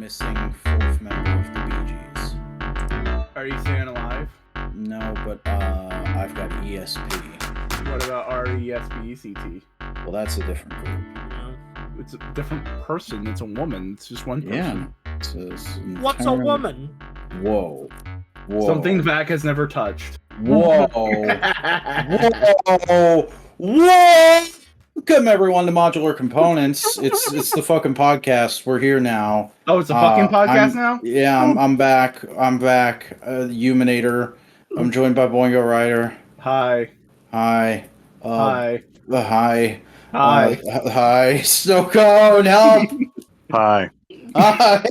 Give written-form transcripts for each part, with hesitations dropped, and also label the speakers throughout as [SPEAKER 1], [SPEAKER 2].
[SPEAKER 1] missing fourth member of the Bee Gees.
[SPEAKER 2] Are you staying alive?
[SPEAKER 1] No, but I've got ESP.
[SPEAKER 2] What about RESPECT?
[SPEAKER 1] Well, that's a different group.
[SPEAKER 2] It's a different person. It's a woman. It's just one
[SPEAKER 1] Yeah.
[SPEAKER 2] person.
[SPEAKER 3] What's a woman?
[SPEAKER 1] Whoa.
[SPEAKER 2] Something Vac has never touched.
[SPEAKER 1] Whoa. Whoa. Welcome everyone to Modular Components. It's the fucking podcast. We're here now.
[SPEAKER 2] Oh, it's a fucking podcast now?
[SPEAKER 1] Yeah, I'm back. Huminator. I'm joined by Boingo Rider.
[SPEAKER 2] Hi.
[SPEAKER 1] Hi.
[SPEAKER 2] Hi.
[SPEAKER 1] Hi.
[SPEAKER 2] Hi.
[SPEAKER 1] Hi. Snow Cone, help!
[SPEAKER 4] Hi.
[SPEAKER 1] Hi.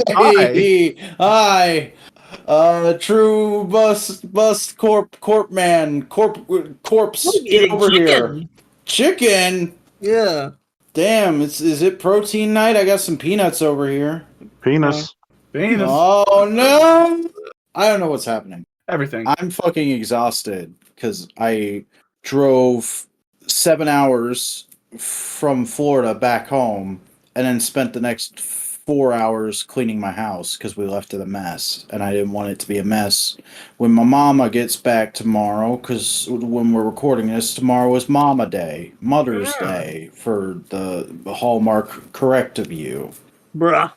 [SPEAKER 1] Hi. True bust corp man. Corpse get over here. Chicken?
[SPEAKER 3] Yeah.
[SPEAKER 1] Damn, is it protein night? I got some peanuts over here.
[SPEAKER 4] Penis.
[SPEAKER 2] Penis.
[SPEAKER 1] Oh no! I don't know what's happening.
[SPEAKER 2] Everything.
[SPEAKER 1] I'm fucking exhausted because I drove 7 hours from Florida back home and then spent the next 4 hours cleaning my house because we left it a mess and I didn't want it to be a mess when my mama gets back tomorrow, because when we're recording this, tomorrow is Mama Day, Mother's Day for the Hallmark correct of you.
[SPEAKER 3] Bruh.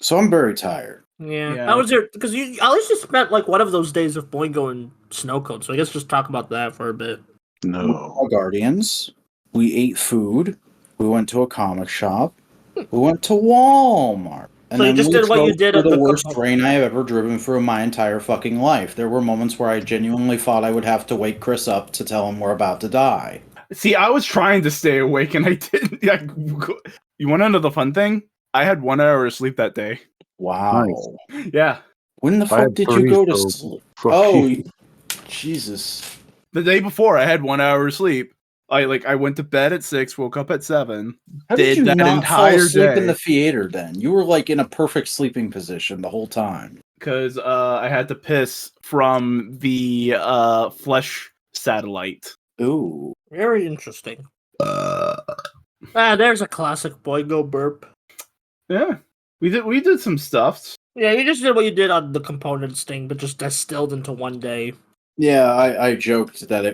[SPEAKER 1] So I'm very tired.
[SPEAKER 3] Yeah. How was your... Because you at least you spent like one of those days with Boingo and Snowcoat, so I guess just talk about that for a bit.
[SPEAKER 4] No.
[SPEAKER 1] Guardians. We ate food. We went to a comic shop. We went to Walmart. And
[SPEAKER 3] so you
[SPEAKER 1] then
[SPEAKER 3] just
[SPEAKER 1] we
[SPEAKER 3] did what you
[SPEAKER 1] drove
[SPEAKER 3] did
[SPEAKER 1] through
[SPEAKER 3] at
[SPEAKER 1] the
[SPEAKER 3] the
[SPEAKER 1] worst train I have ever driven through in my entire fucking life. There were moments where I genuinely thought I would have to wake Chris up to tell him we're about to die.
[SPEAKER 2] See, I was trying to stay awake and I didn't. You want to know the fun thing? I had 1 hour of sleep that day.
[SPEAKER 1] Wow.
[SPEAKER 4] Nice.
[SPEAKER 2] Yeah.
[SPEAKER 1] When the
[SPEAKER 4] I
[SPEAKER 1] fuck
[SPEAKER 4] had
[SPEAKER 1] did
[SPEAKER 4] 3,
[SPEAKER 1] you go to
[SPEAKER 4] so
[SPEAKER 1] sleep?
[SPEAKER 4] fuck
[SPEAKER 1] Oh,
[SPEAKER 4] you.
[SPEAKER 1] Jesus.
[SPEAKER 2] The day before, I had 1 hour of sleep. I went to bed at 6, woke up at 7.
[SPEAKER 1] How did you
[SPEAKER 2] that
[SPEAKER 1] not fall
[SPEAKER 2] entire
[SPEAKER 1] asleep in
[SPEAKER 2] day.
[SPEAKER 1] the theater then? You were like in a perfect sleeping position the whole time.
[SPEAKER 2] Because I had to piss from the flesh satellite.
[SPEAKER 1] Ooh.
[SPEAKER 3] Very interesting. There's a classic Boingo burp.
[SPEAKER 2] Yeah. We did some stuff.
[SPEAKER 3] Yeah, you just did what you did on the components thing, but just distilled into one day.
[SPEAKER 1] Yeah, I joked that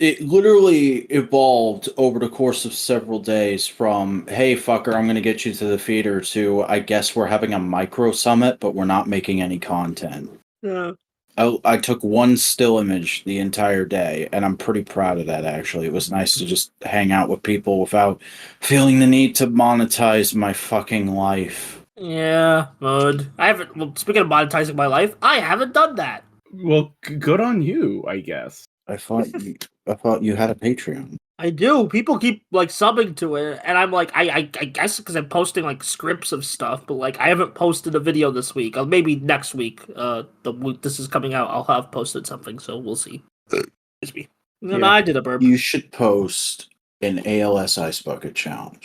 [SPEAKER 1] it literally evolved over the course of several days from, hey, fucker, I'm going to get you to the theater, to, I guess we're having a micro summit, but we're not making any content.
[SPEAKER 3] Yeah.
[SPEAKER 1] I took one still image the entire day, and I'm pretty proud of that, actually. It was nice to just hang out with people without feeling the need to monetize my fucking life.
[SPEAKER 3] Yeah, Mud. Well, speaking of monetizing my life, I haven't done that.
[SPEAKER 2] Well, good on you, I guess.
[SPEAKER 1] I thought you had a Patreon.
[SPEAKER 3] I do. People keep like subbing to it, and I'm like, I guess because I'm posting like scripts of stuff, but like I haven't posted a video this week. Or maybe next week. The week this is coming out, I'll have posted something, so we'll see. Excuse me. And then I did a burp.
[SPEAKER 1] You should post an ALS Ice Bucket Challenge.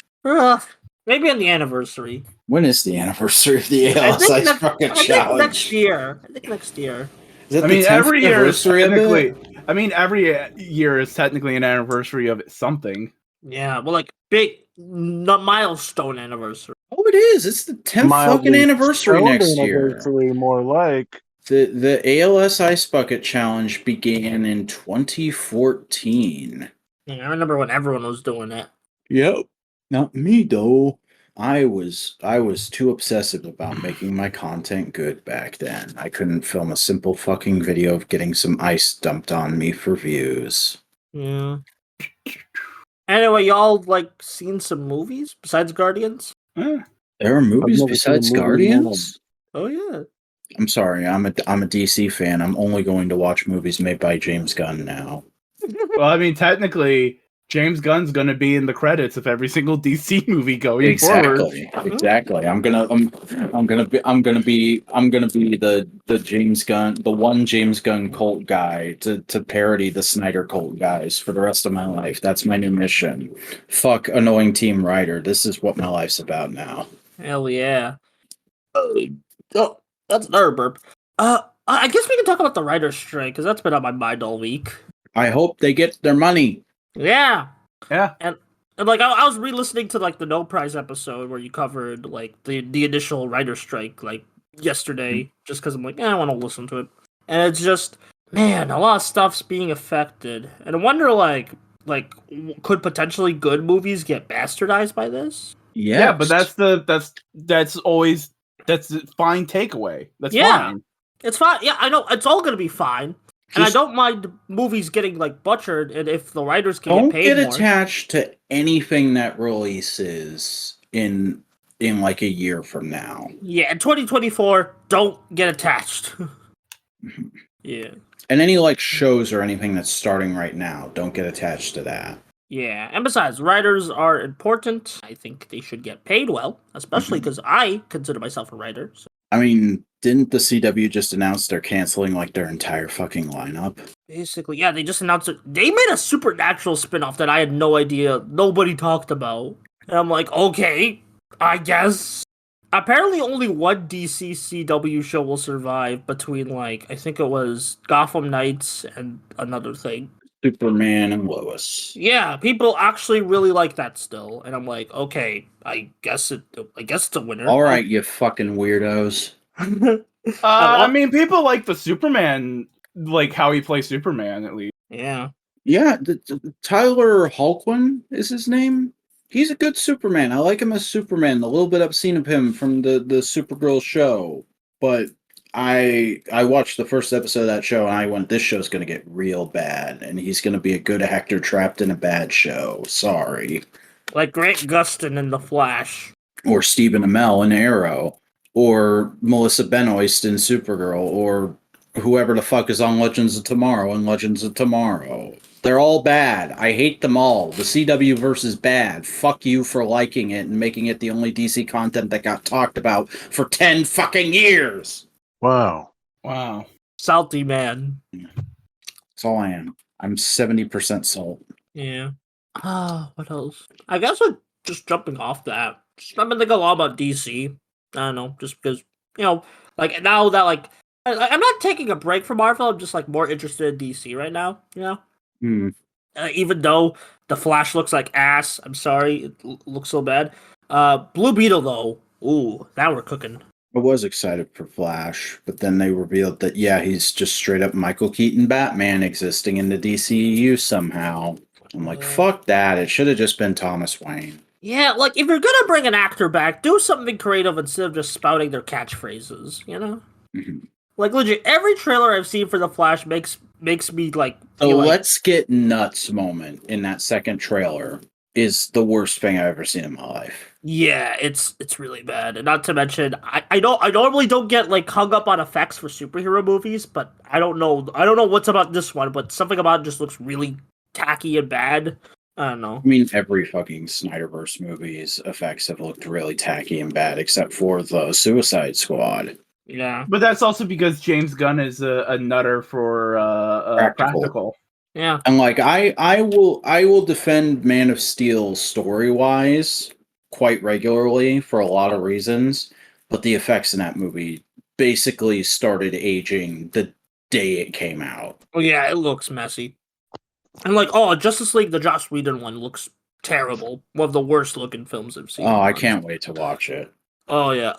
[SPEAKER 3] Maybe on the anniversary.
[SPEAKER 1] When is the anniversary of the ALS Ice Bucket
[SPEAKER 3] I think
[SPEAKER 1] Challenge?
[SPEAKER 3] next year. I think next year.
[SPEAKER 1] Is that
[SPEAKER 2] I mean,
[SPEAKER 1] the 10th
[SPEAKER 2] every year is
[SPEAKER 1] anniversary of it?
[SPEAKER 2] technically. I mean, every year is technically an anniversary of something.
[SPEAKER 3] Yeah, well, like big milestone anniversary.
[SPEAKER 1] Oh, it is. It's the 10th fucking anniversary next year.
[SPEAKER 4] More like.
[SPEAKER 1] The ALS Ice Bucket Challenge began in 2014.
[SPEAKER 3] Yeah, I remember when everyone was doing it.
[SPEAKER 1] Yep. Not me, though. I was too obsessive about making my content good back then. I couldn't film a simple fucking video of getting some ice dumped on me for views.
[SPEAKER 3] Yeah. Anyway, y'all like seen some movies besides Guardians?
[SPEAKER 1] There are movies besides Guardians?
[SPEAKER 3] Oh yeah.
[SPEAKER 1] I'm sorry, I'm a DC fan. I'm only going to watch movies made by James Gunn now.
[SPEAKER 2] Well, I mean, technically, James Gunn's going to be in the credits of every single DC movie going forward.
[SPEAKER 1] Exactly. I'm gonna be the James Gunn, the one James Gunn cult guy to parody the Snyder cult guys for the rest of my life. That's my new mission. Fuck annoying team writer. This is what my life's about now.
[SPEAKER 3] Hell yeah. Oh, that's another burp. I guess we can talk about the writer's strike because that's been on my mind all week.
[SPEAKER 1] I hope they get their money.
[SPEAKER 3] Yeah.
[SPEAKER 2] Yeah.
[SPEAKER 3] And And like I was re-listening to like the No Prize episode where you covered like the initial writer strike like yesterday, just because I'm like, I want to listen to it, and it's just man, a lot of stuff's being affected, and I wonder could potentially good movies get bastardized by this?
[SPEAKER 2] Yeah, but that's always that's a fine takeaway. That's
[SPEAKER 3] Yeah.
[SPEAKER 2] fine.
[SPEAKER 3] It's fine. Yeah, I know it's all gonna be fine, and I
[SPEAKER 1] Just
[SPEAKER 3] don't mind movies getting like butchered, and if the writers can
[SPEAKER 1] don't
[SPEAKER 3] get paid
[SPEAKER 1] get
[SPEAKER 3] more.
[SPEAKER 1] attached to anything that releases in like a year from now.
[SPEAKER 3] Yeah, in 2024, don't get attached. Yeah.
[SPEAKER 1] And any like shows or anything that's starting right now, don't get attached to that.
[SPEAKER 3] Yeah, and besides, writers are important. I think they should get paid well, especially because I consider myself a writer. So.
[SPEAKER 1] I mean, didn't the CW just announce they're canceling like their entire fucking lineup?
[SPEAKER 3] Basically, yeah, they just announced it. They made a Supernatural spinoff that I had no idea, nobody talked about. And I'm like, okay, I guess. Apparently, only one DC CW show will survive between, like, I think it was Gotham Knights and another thing.
[SPEAKER 1] Superman and Lois.
[SPEAKER 3] Yeah, people actually really like that still, and I'm like, okay, I guess it's a winner.
[SPEAKER 1] All right, you fucking weirdos.
[SPEAKER 2] I mean, people like the Superman, like how he plays Superman at least.
[SPEAKER 3] Yeah.
[SPEAKER 1] Yeah, Tyler Hulkwin is his name. He's a good Superman. I like him as Superman. The little bit I've seen of him from the Supergirl show, but I watched the first episode of that show and I went, this show's going to get real bad, and he's going to be a good actor trapped in a bad show. Sorry.
[SPEAKER 3] Like Grant Gustin in The Flash.
[SPEAKER 1] Or Stephen Amell in Arrow. Or Melissa Benoist in Supergirl. Or whoever the fuck is on Legends of Tomorrow and Legends of Tomorrow. They're all bad. I hate them all. The CW verse is bad. Fuck you for liking it and making it the only DC content that got talked about for 10 fucking years.
[SPEAKER 4] Wow.
[SPEAKER 2] Wow.
[SPEAKER 3] Salty man.
[SPEAKER 1] That's all I am. I'm 70% salt.
[SPEAKER 3] Yeah. What else? I guess we're just jumping off that. I've been thinking a lot about DC. I don't know, just because, like now that like I'm not taking a break from Marvel, I'm just like more interested in DC right now, even though the Flash looks like ass. I'm sorry, it looks so bad. Blue Beetle though, ooh, now we're cooking.
[SPEAKER 1] I was excited for Flash, but then they revealed that, yeah, he's just straight up Michael Keaton Batman existing in the DCEU somehow. I'm like, fuck that. It should have just been Thomas Wayne.
[SPEAKER 3] Yeah, like, if you're gonna bring an actor back, do something creative instead of just spouting their catchphrases,
[SPEAKER 1] Mm-hmm.
[SPEAKER 3] Like, legit, every trailer I've seen for The Flash makes me, like...
[SPEAKER 1] The let's get nuts moment in that second trailer is the worst thing I've ever seen in my life.
[SPEAKER 3] Yeah, it's really bad. And not to mention, I normally don't get, like, hung up on effects for superhero movies, but I don't know what's about this one, but something about it just looks really tacky and bad. I don't know.
[SPEAKER 1] I mean, every fucking Snyderverse movie's effects have looked really tacky and bad, except for the Suicide Squad.
[SPEAKER 3] Yeah.
[SPEAKER 2] But that's also because James Gunn is a nutter for practical.
[SPEAKER 3] Yeah.
[SPEAKER 1] And like I will defend Man of Steel story-wise quite regularly for a lot of reasons, but the effects in that movie basically started aging the day it came out.
[SPEAKER 3] Oh yeah, it looks messy. And like, Justice League, the Joss Whedon one looks terrible. One of the worst looking films I've seen.
[SPEAKER 1] Oh, I can't wait to watch it.
[SPEAKER 3] Oh yeah,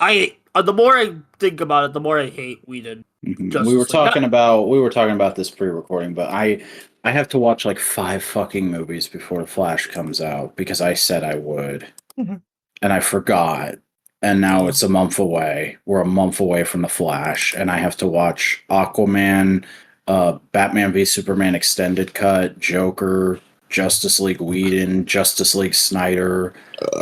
[SPEAKER 3] the more I think about it, the more I hate Whedon.
[SPEAKER 1] Mm-hmm. We were talking about this pre-recording, but I have to watch like 5 fucking movies before The Flash comes out because I said I would, and I forgot. And now it's a month away. We're a month away from The Flash, and I have to watch Aquaman, Batman v Superman Extended Cut, Joker, Justice League Whedon, Justice League Snyder,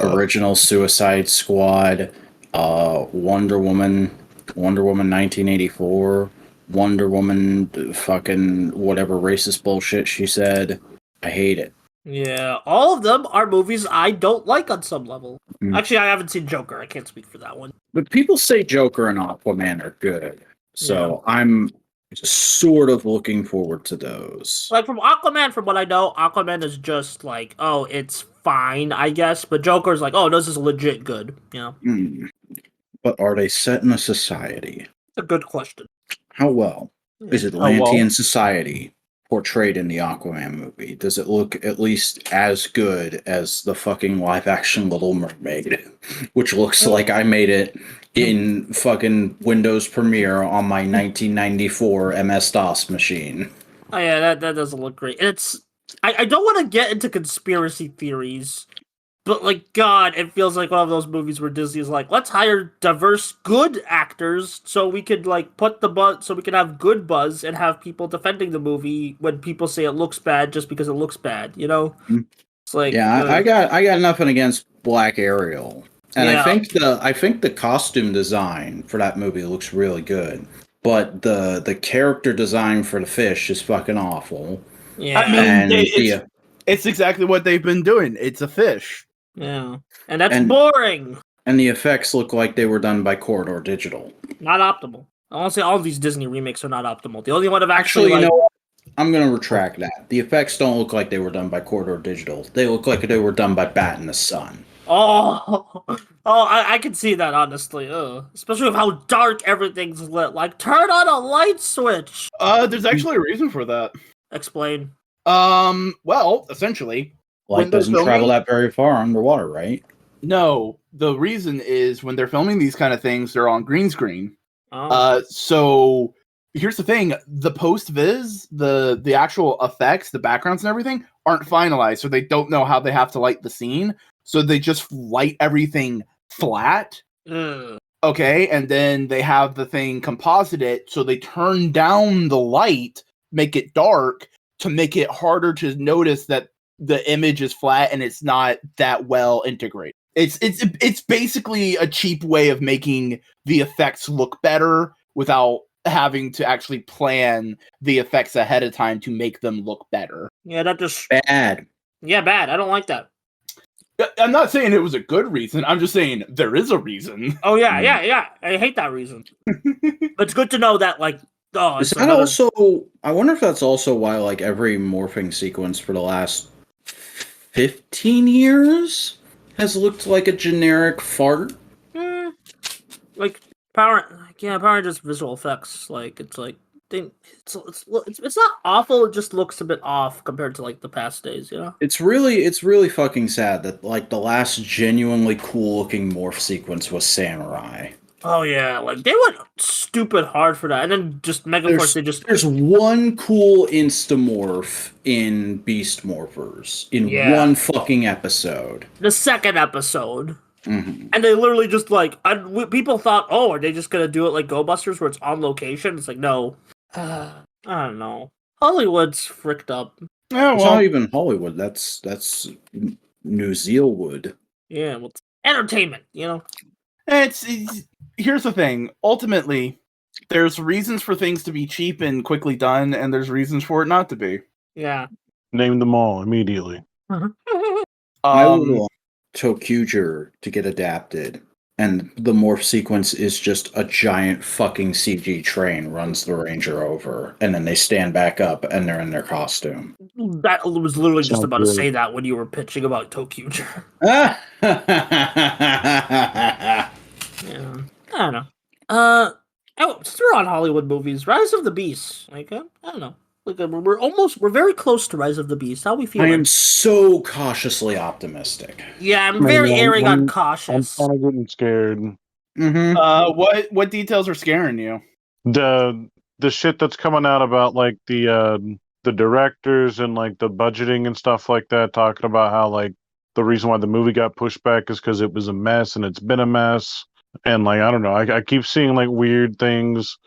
[SPEAKER 1] original Suicide Squad, Wonder Woman 1984, Wonder Woman fucking whatever racist bullshit she said. I hate it.
[SPEAKER 3] Yeah, all of them are movies I don't like on some level.
[SPEAKER 1] Mm.
[SPEAKER 3] Actually, I haven't seen Joker. I can't speak for that one.
[SPEAKER 1] But people say Joker and Aquaman are good. So I'm sort of looking forward to those.
[SPEAKER 3] Like, from what I know, Aquaman is just like, oh, it's fine, I guess. But Joker's like, oh, this is legit good.
[SPEAKER 1] But are they set in a society?
[SPEAKER 3] It's a good question.
[SPEAKER 1] How well is Atlantean society portrayed in the Aquaman movie? Does it look at least as good as the fucking live action Little Mermaid, which looks like I made it in fucking Windows Premiere on my 1994 MS-DOS machine?
[SPEAKER 3] Oh yeah, that doesn't look great. I don't want to get into conspiracy theories, but like God, it feels like one of those movies where Disney is like, let's hire diverse, good actors so we could like put the buzz, so we can have good buzz and have people defending the movie when people say it looks bad just because it looks bad. You know, it's like
[SPEAKER 1] I got nothing against Black Ariel, and
[SPEAKER 3] Yeah.
[SPEAKER 1] I think the costume design for that movie looks really good, but the character design for the fish is fucking awful.
[SPEAKER 3] yeah,
[SPEAKER 2] I mean,
[SPEAKER 1] And
[SPEAKER 2] it's exactly what they've been doing. It's a fish.
[SPEAKER 3] yeah, and that's
[SPEAKER 1] and-
[SPEAKER 3] boring,
[SPEAKER 1] And the effects look like they were done by Corridor Digital.
[SPEAKER 3] not optimal. I want to say all of these Disney remakes are not optimal. The only one I've
[SPEAKER 1] Actually,
[SPEAKER 3] actually
[SPEAKER 1] you
[SPEAKER 3] like,
[SPEAKER 1] know what? I'm going to retract that. The effects don't look like they were done by Corridor Digital. They look like they were done by Bat in the Sun.
[SPEAKER 3] I can see that honestly. Especially with how dark everything's lit. Like, turn on a light switch.
[SPEAKER 2] There's actually a reason for that.
[SPEAKER 3] Explain.
[SPEAKER 2] Well, essentially,
[SPEAKER 1] Light
[SPEAKER 2] When they're
[SPEAKER 1] doesn't travel
[SPEAKER 2] filming-
[SPEAKER 1] that very far underwater, right?
[SPEAKER 2] no. The reason is when they're filming these kind of things, they're on green screen.
[SPEAKER 3] Oh.
[SPEAKER 2] So here's the thing: the post viz, the actual effects, the backgrounds and everything aren't finalized, so they don't know how they have to light the scene. So they just light everything flat.
[SPEAKER 3] Ugh.
[SPEAKER 2] Okay, and then they have the thing composited, so they turn down the light, make it dark to make it harder to notice that the image is flat and it's not that well integrated. It's basically a cheap way of making the effects look better without having to actually plan the effects ahead of time to make them look better.
[SPEAKER 3] Yeah, that just
[SPEAKER 1] Bad.
[SPEAKER 3] bad. I don't like that.
[SPEAKER 2] I'm not saying it was a good reason. I'm just saying there is a reason.
[SPEAKER 3] Oh yeah. I hate that reason. But it's good to know that like
[SPEAKER 1] Is that also? I wonder if that's also why like every morphing sequence for the last 15 years has looked like a generic fart.
[SPEAKER 3] Like Power Rangers visual effects. Like it's like it's not awful. It just looks a bit off compared to like the past days. You know.
[SPEAKER 1] It's really fucking sad that like the last genuinely cool looking morph sequence was Samurai.
[SPEAKER 3] Oh yeah, like they went stupid hard for that, and then just Megaforce.
[SPEAKER 1] There's one cool instamorph in Beast Morphers in one fucking episode.
[SPEAKER 3] The second episode.
[SPEAKER 1] Mm-hmm.
[SPEAKER 3] And they literally just like people thought, oh, are they just gonna do it like Go Busters where it's on location? It's like no, I don't know. Hollywood's fricked up.
[SPEAKER 2] Yeah,
[SPEAKER 1] It's not even Hollywood. That's New Zealand.
[SPEAKER 3] Yeah, well, it's entertainment, you know.
[SPEAKER 2] It's here's the thing. Ultimately, there's reasons for things to be cheap and quickly done, and there's reasons for it not to be.
[SPEAKER 3] Yeah.
[SPEAKER 4] Name them all immediately.
[SPEAKER 1] I would want Tokuger to get adapted, and the morph sequence is just a giant fucking CG train runs the Ranger over, and then they stand back up and they're in their costume.
[SPEAKER 3] That was literally just
[SPEAKER 4] Sounds
[SPEAKER 3] about to
[SPEAKER 4] good.
[SPEAKER 3] say that when you were pitching about Tokuger.
[SPEAKER 1] Ah!
[SPEAKER 3] Yeah. I don't know. Since we're on Hollywood movies, Rise of the Beast. Like, I don't know. Like, we're very close to Rise of the Beast. How we
[SPEAKER 1] I
[SPEAKER 3] feeling?
[SPEAKER 1] am so cautiously optimistic.
[SPEAKER 3] Yeah, I'm very erring on cautious.
[SPEAKER 4] I'm kind of getting scared.
[SPEAKER 1] Mm-hmm.
[SPEAKER 2] What details are scaring you?
[SPEAKER 4] The shit that's coming out about like the directors and like the budgeting and stuff like that, talking about how like the reason why the movie got pushed back is because it was a mess and it's been a mess. And like I don't know, I keep seeing like weird things.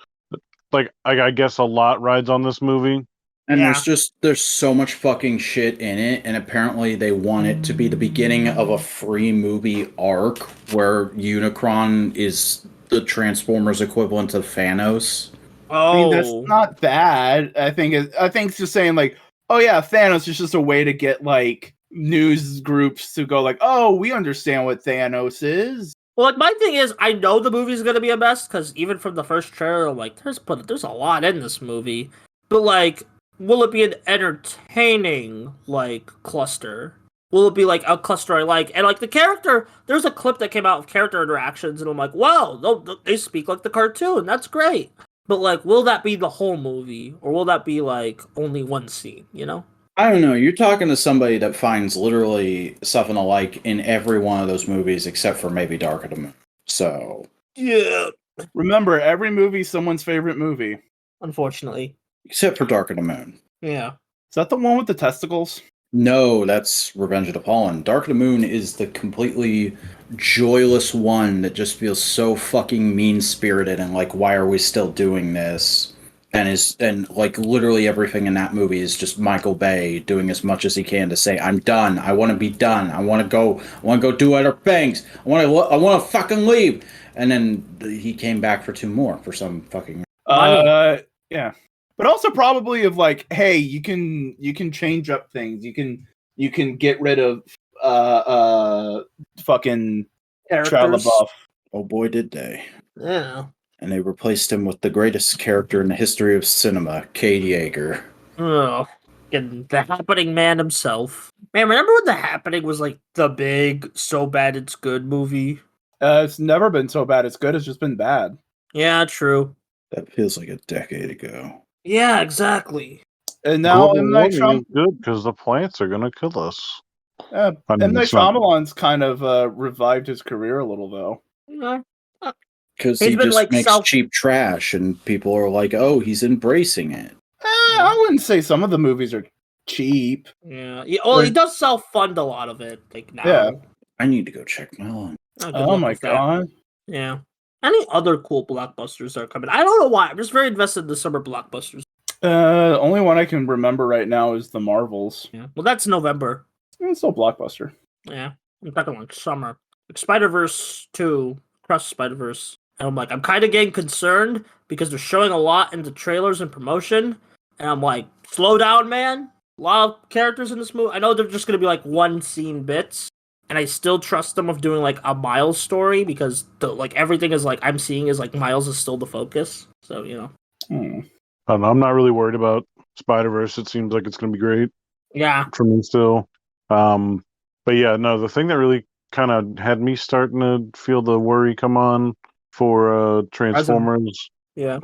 [SPEAKER 4] Like I guess a lot rides on this movie.
[SPEAKER 1] And
[SPEAKER 3] Yeah.
[SPEAKER 1] there's so much fucking shit in it, and apparently they want it to be the beginning of a free movie arc where Unicron is the Transformers equivalent of Thanos.
[SPEAKER 3] Oh,
[SPEAKER 2] I mean, that's not bad. I think it's just saying like, oh yeah, Thanos is just a way to get like news groups to go like, oh, we understand what Thanos is.
[SPEAKER 3] well, like my thing is, I know the movie's gonna be a mess because even from the first trailer, I'm like, there's a lot in this movie, but like, will it be an entertaining like cluster? Will it be like a cluster I like? And like the character, there's a clip that came out of character interactions, and I'm like, wow, they speak like the cartoon. That's great. But like, will that be the whole movie, or will that be like only one scene? You know?
[SPEAKER 1] I don't know. You're talking to somebody that finds literally something alike in every one of those movies except for maybe Dark of the Moon. So
[SPEAKER 3] Yeah.
[SPEAKER 2] Remember, every movie's someone's favorite movie. Is
[SPEAKER 3] Unfortunately.
[SPEAKER 1] except for Dark of the Moon.
[SPEAKER 3] Yeah.
[SPEAKER 2] that the one with the testicles?
[SPEAKER 1] No, that's Revenge of the Fallen. Dark of the Moon is the completely joyless one that just feels so fucking mean-spirited and like, why are we still doing this? And like literally everything in that movie is just Michael Bay doing as much as he can to say, "I'm done. I want to be done. I want to go do other things. I want to fucking leave." And then he came back for 2 more for some fucking.
[SPEAKER 2] Yeah. But also probably of like, hey, you can change up things. You can get rid of fucking Shia
[SPEAKER 3] Characters.
[SPEAKER 2] LaBeouf.
[SPEAKER 1] Oh boy, did they!
[SPEAKER 3] Yeah.
[SPEAKER 1] And they replaced him with the greatest character in the history of cinema, Cade Yeager.
[SPEAKER 3] Oh. And the Happening Man himself. Man, remember when The Happening was like the big so bad it's good movie?
[SPEAKER 2] It's never been so bad it's good. It's just been bad.
[SPEAKER 3] Yeah, true.
[SPEAKER 1] That feels like a decade ago.
[SPEAKER 3] Yeah, exactly.
[SPEAKER 2] And now
[SPEAKER 4] Global
[SPEAKER 2] M. Night
[SPEAKER 4] warming is good because the plants are gonna kill us. I mean,
[SPEAKER 2] M. Night
[SPEAKER 4] it's not-
[SPEAKER 2] Shyamalan's kind of revived his career a little, though.
[SPEAKER 3] Yeah.
[SPEAKER 1] Because
[SPEAKER 3] He's
[SPEAKER 1] he
[SPEAKER 3] been,
[SPEAKER 1] just
[SPEAKER 3] like,
[SPEAKER 1] makes cheap trash, and people are like, "Oh, he's embracing it."
[SPEAKER 2] I wouldn't say some of the movies are cheap.
[SPEAKER 3] Yeah. Well, he does self-fund a lot of it, like now.
[SPEAKER 2] Yeah.
[SPEAKER 1] I need to go check my lawn.
[SPEAKER 3] Good
[SPEAKER 2] Oh
[SPEAKER 3] luck
[SPEAKER 2] my
[SPEAKER 3] with that.
[SPEAKER 2] god.
[SPEAKER 3] Yeah. Any other cool blockbusters are coming? I don't know why. I'm just very invested in the summer blockbusters.
[SPEAKER 2] The only one I can remember right now is the Marvels.
[SPEAKER 3] Yeah. Well, that's November.
[SPEAKER 2] It's still blockbuster.
[SPEAKER 3] Yeah. I'm talking like summer. Like Spider-Verse 2, Across the Spider-Verse. And I'm like, I'm kind of getting concerned because they're showing a lot in the trailers and promotion. And I'm like, slow down, man. A lot of characters in this movie. I know they're just going to be like one scene bits. And I still trust them of doing like a Miles story because like everything is like I'm seeing is like Miles is still the focus. So, you know.
[SPEAKER 4] I don't know, I'm not really worried about Spider-Verse. It seems like it's gonna be great
[SPEAKER 3] Yeah.
[SPEAKER 4] for me still. But yeah, no, the thing that really kind of had me starting to feel the worry come on for Transformers
[SPEAKER 3] Yeah.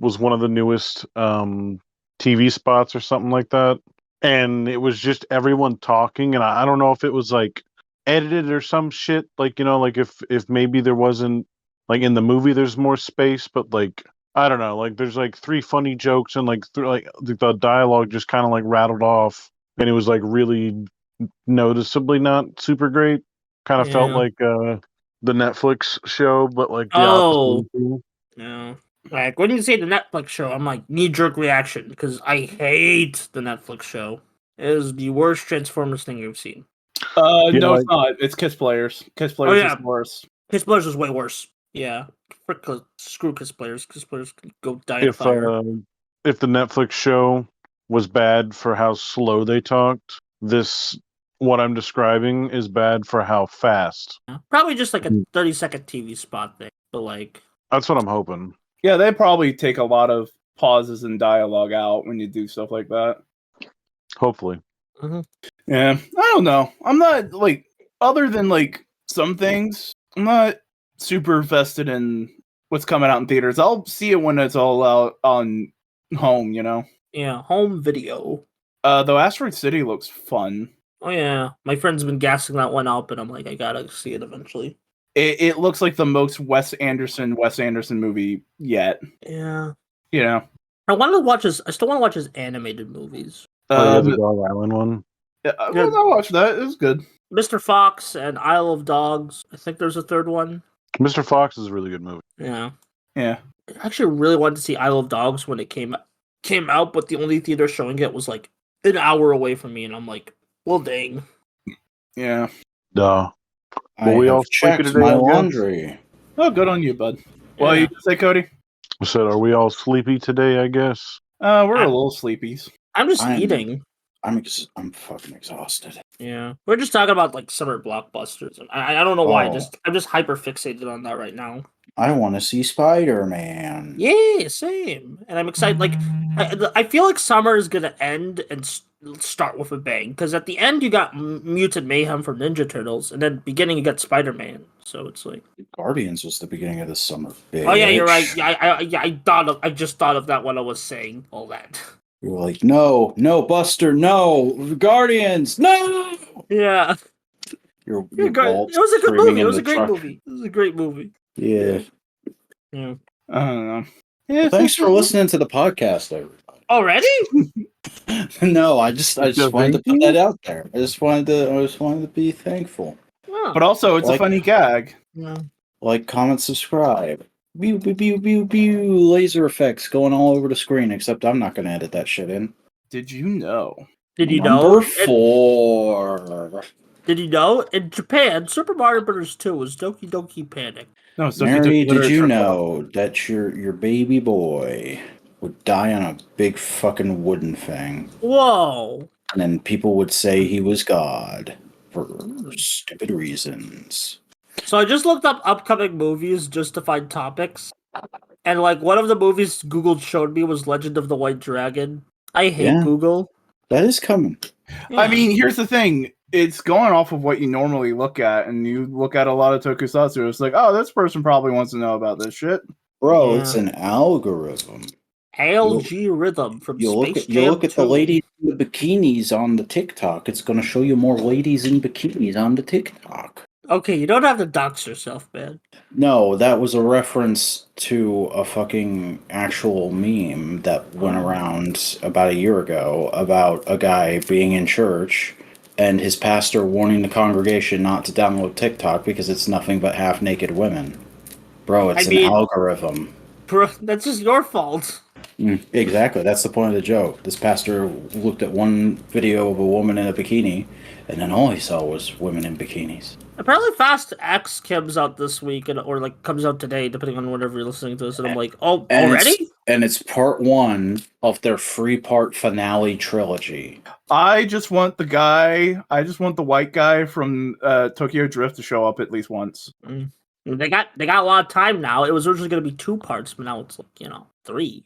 [SPEAKER 4] was one of the newest TV spots or something like that. And it was just everyone talking, and I don't know if it was like edited or some shit, like, you know, like if maybe there wasn't, like, in the movie there's more space, but like I don't know, like there's like 3 funny jokes and like the dialogue just kind of like rattled off, and it was like really noticeably not super great. Kind of felt
[SPEAKER 3] Yeah.
[SPEAKER 4] like the Netflix show, but like the
[SPEAKER 3] Oh.
[SPEAKER 4] opposite.
[SPEAKER 3] Yeah. Like when you say the Netflix show, I'm like knee-jerk reaction because I hate the Netflix show. It is the worst Transformers thing you've seen.
[SPEAKER 2] No, it's not. It's Kiss Players. Kiss Players
[SPEAKER 3] yeah.
[SPEAKER 2] is worse.
[SPEAKER 3] Kiss Players is way worse. Yeah. Screw Kiss Players. Kiss Players can go die in
[SPEAKER 4] If
[SPEAKER 3] fire.
[SPEAKER 4] if the Netflix show was bad for how slow they talked, this what I'm describing is bad for how fast.
[SPEAKER 3] Yeah. Probably just like a 30-second TV spot thing, but like
[SPEAKER 4] That's what I'm hoping.
[SPEAKER 2] Yeah, they probably take a lot of pauses and dialogue out when you do stuff like that.
[SPEAKER 4] Hopefully.
[SPEAKER 2] Yeah, I don't know. I'm not like, other than like some things, I'm not super vested in what's coming out in theaters. I'll see it when it's all out on home, you know.
[SPEAKER 3] yeah, home video.
[SPEAKER 2] Though Asteroid City looks fun.
[SPEAKER 3] Oh yeah, my friend's been gassing that one up, and I'm like, I gotta see it eventually.
[SPEAKER 2] It looks like the most Wes Anderson movie yet.
[SPEAKER 3] Yeah,
[SPEAKER 2] You know.
[SPEAKER 3] I want to watch his. I still want to watch his animated movies.
[SPEAKER 4] The Dog Island one.
[SPEAKER 2] Yeah, I'll watch that. It was good.
[SPEAKER 3] Mr. Fox and Isle of Dogs. I think there's a third one.
[SPEAKER 4] Mr. Fox is a really good movie.
[SPEAKER 3] Yeah.
[SPEAKER 2] Yeah.
[SPEAKER 3] I actually really wanted to see Isle of Dogs when it came out, but the only theater showing it was like an hour away from me, and I'm like, well, dang.
[SPEAKER 2] Yeah.
[SPEAKER 4] Duh.
[SPEAKER 1] I
[SPEAKER 4] we
[SPEAKER 1] have
[SPEAKER 4] all sleepy
[SPEAKER 1] checked
[SPEAKER 4] today,
[SPEAKER 1] my
[SPEAKER 4] I guess?
[SPEAKER 1] laundry.
[SPEAKER 2] Oh, good on you, bud. Well,
[SPEAKER 3] Yeah.
[SPEAKER 2] you say, Cody?
[SPEAKER 4] I said, are we all sleepy today, I guess?
[SPEAKER 2] We're a little sleepies.
[SPEAKER 3] I'm just
[SPEAKER 1] I'm-
[SPEAKER 3] eating.
[SPEAKER 1] I'm fucking exhausted.
[SPEAKER 3] Yeah, we're just talking about like summer blockbusters. And I don't know why.
[SPEAKER 1] Oh.
[SPEAKER 3] I'm just hyper fixated on that right now.
[SPEAKER 1] I want to see Spider-Man.
[SPEAKER 3] Yeah, same. And I'm excited. Like, I feel like summer is gonna end and start with a bang. Because at the end, you got Mutant Mayhem from Ninja Turtles, and then beginning you got Spider-Man. So it's like
[SPEAKER 1] Guardians was the beginning of the summer. Bitch.
[SPEAKER 3] oh yeah, you're right. Yeah, I just thought of that when I was saying all that.
[SPEAKER 1] You were like, no, Buster, no, Guardians, no.
[SPEAKER 3] Yeah,
[SPEAKER 1] You're
[SPEAKER 3] it was a good movie. It was a great movie. It was a great movie.
[SPEAKER 1] Yeah.
[SPEAKER 3] Yeah.
[SPEAKER 2] I don't know. Yeah,
[SPEAKER 1] Well, thanks for listening to the podcast, everybody.
[SPEAKER 3] Already?
[SPEAKER 1] No, I just wanted to put that out there. I just wanted to be thankful.
[SPEAKER 3] Oh.
[SPEAKER 2] But also, it's a funny gag.
[SPEAKER 3] Yeah.
[SPEAKER 1] Like, comment, subscribe. Pew, pew, pew, pew, pew. Laser effects going all over the screen, except I'm not going to edit that shit in.
[SPEAKER 2] Did you know?
[SPEAKER 3] Did you
[SPEAKER 1] Number
[SPEAKER 3] know?
[SPEAKER 1] 4.
[SPEAKER 3] Did you know? In Japan, Super Mario Bros. 2 was Doki Doki Panic.
[SPEAKER 2] No, it's
[SPEAKER 1] Mary, did you know that your baby boy would die on a big fucking wooden thing?
[SPEAKER 3] Whoa.
[SPEAKER 1] And then people would say he was God for stupid reasons.
[SPEAKER 3] So I just looked up upcoming movies just to find topics. And like one of the movies Google showed me was Legend of the White Dragon. I hate Google.
[SPEAKER 1] That is coming.
[SPEAKER 3] Yeah.
[SPEAKER 2] I mean, here's the thing. It's going off of what you normally look at, and you look at a lot of tokusatsu. It's like, oh, this person probably wants to know about this shit.
[SPEAKER 1] Bro, it's an algorithm.
[SPEAKER 3] ALG Rhythm from Space Jam.
[SPEAKER 1] You look at the ladies in the bikinis on the TikTok. It's going to show you more ladies in bikinis on the TikTok.
[SPEAKER 3] Okay, you don't have to dox yourself, man.
[SPEAKER 1] No, that was a reference to a fucking actual meme that went around about a year ago about a guy being in church and his pastor warning the congregation not to download TikTok because it's nothing but half-naked women. Bro, it's an algorithm.
[SPEAKER 3] Bro, that's just your fault.
[SPEAKER 1] Exactly, that's the point of the joke. This pastor looked at one video of a woman in a bikini, and then all he saw was women in bikinis.
[SPEAKER 3] Apparently Fast X comes out this week, or like comes out today, depending on whenever you're listening to this, and I'm like, oh, already?
[SPEAKER 1] It's part 1 of their 3-part finale trilogy.
[SPEAKER 2] I just want the white guy from Tokyo Drift to show up at least once.
[SPEAKER 3] They got a lot of time now. It was originally going to be 2 parts, but now it's like, 3.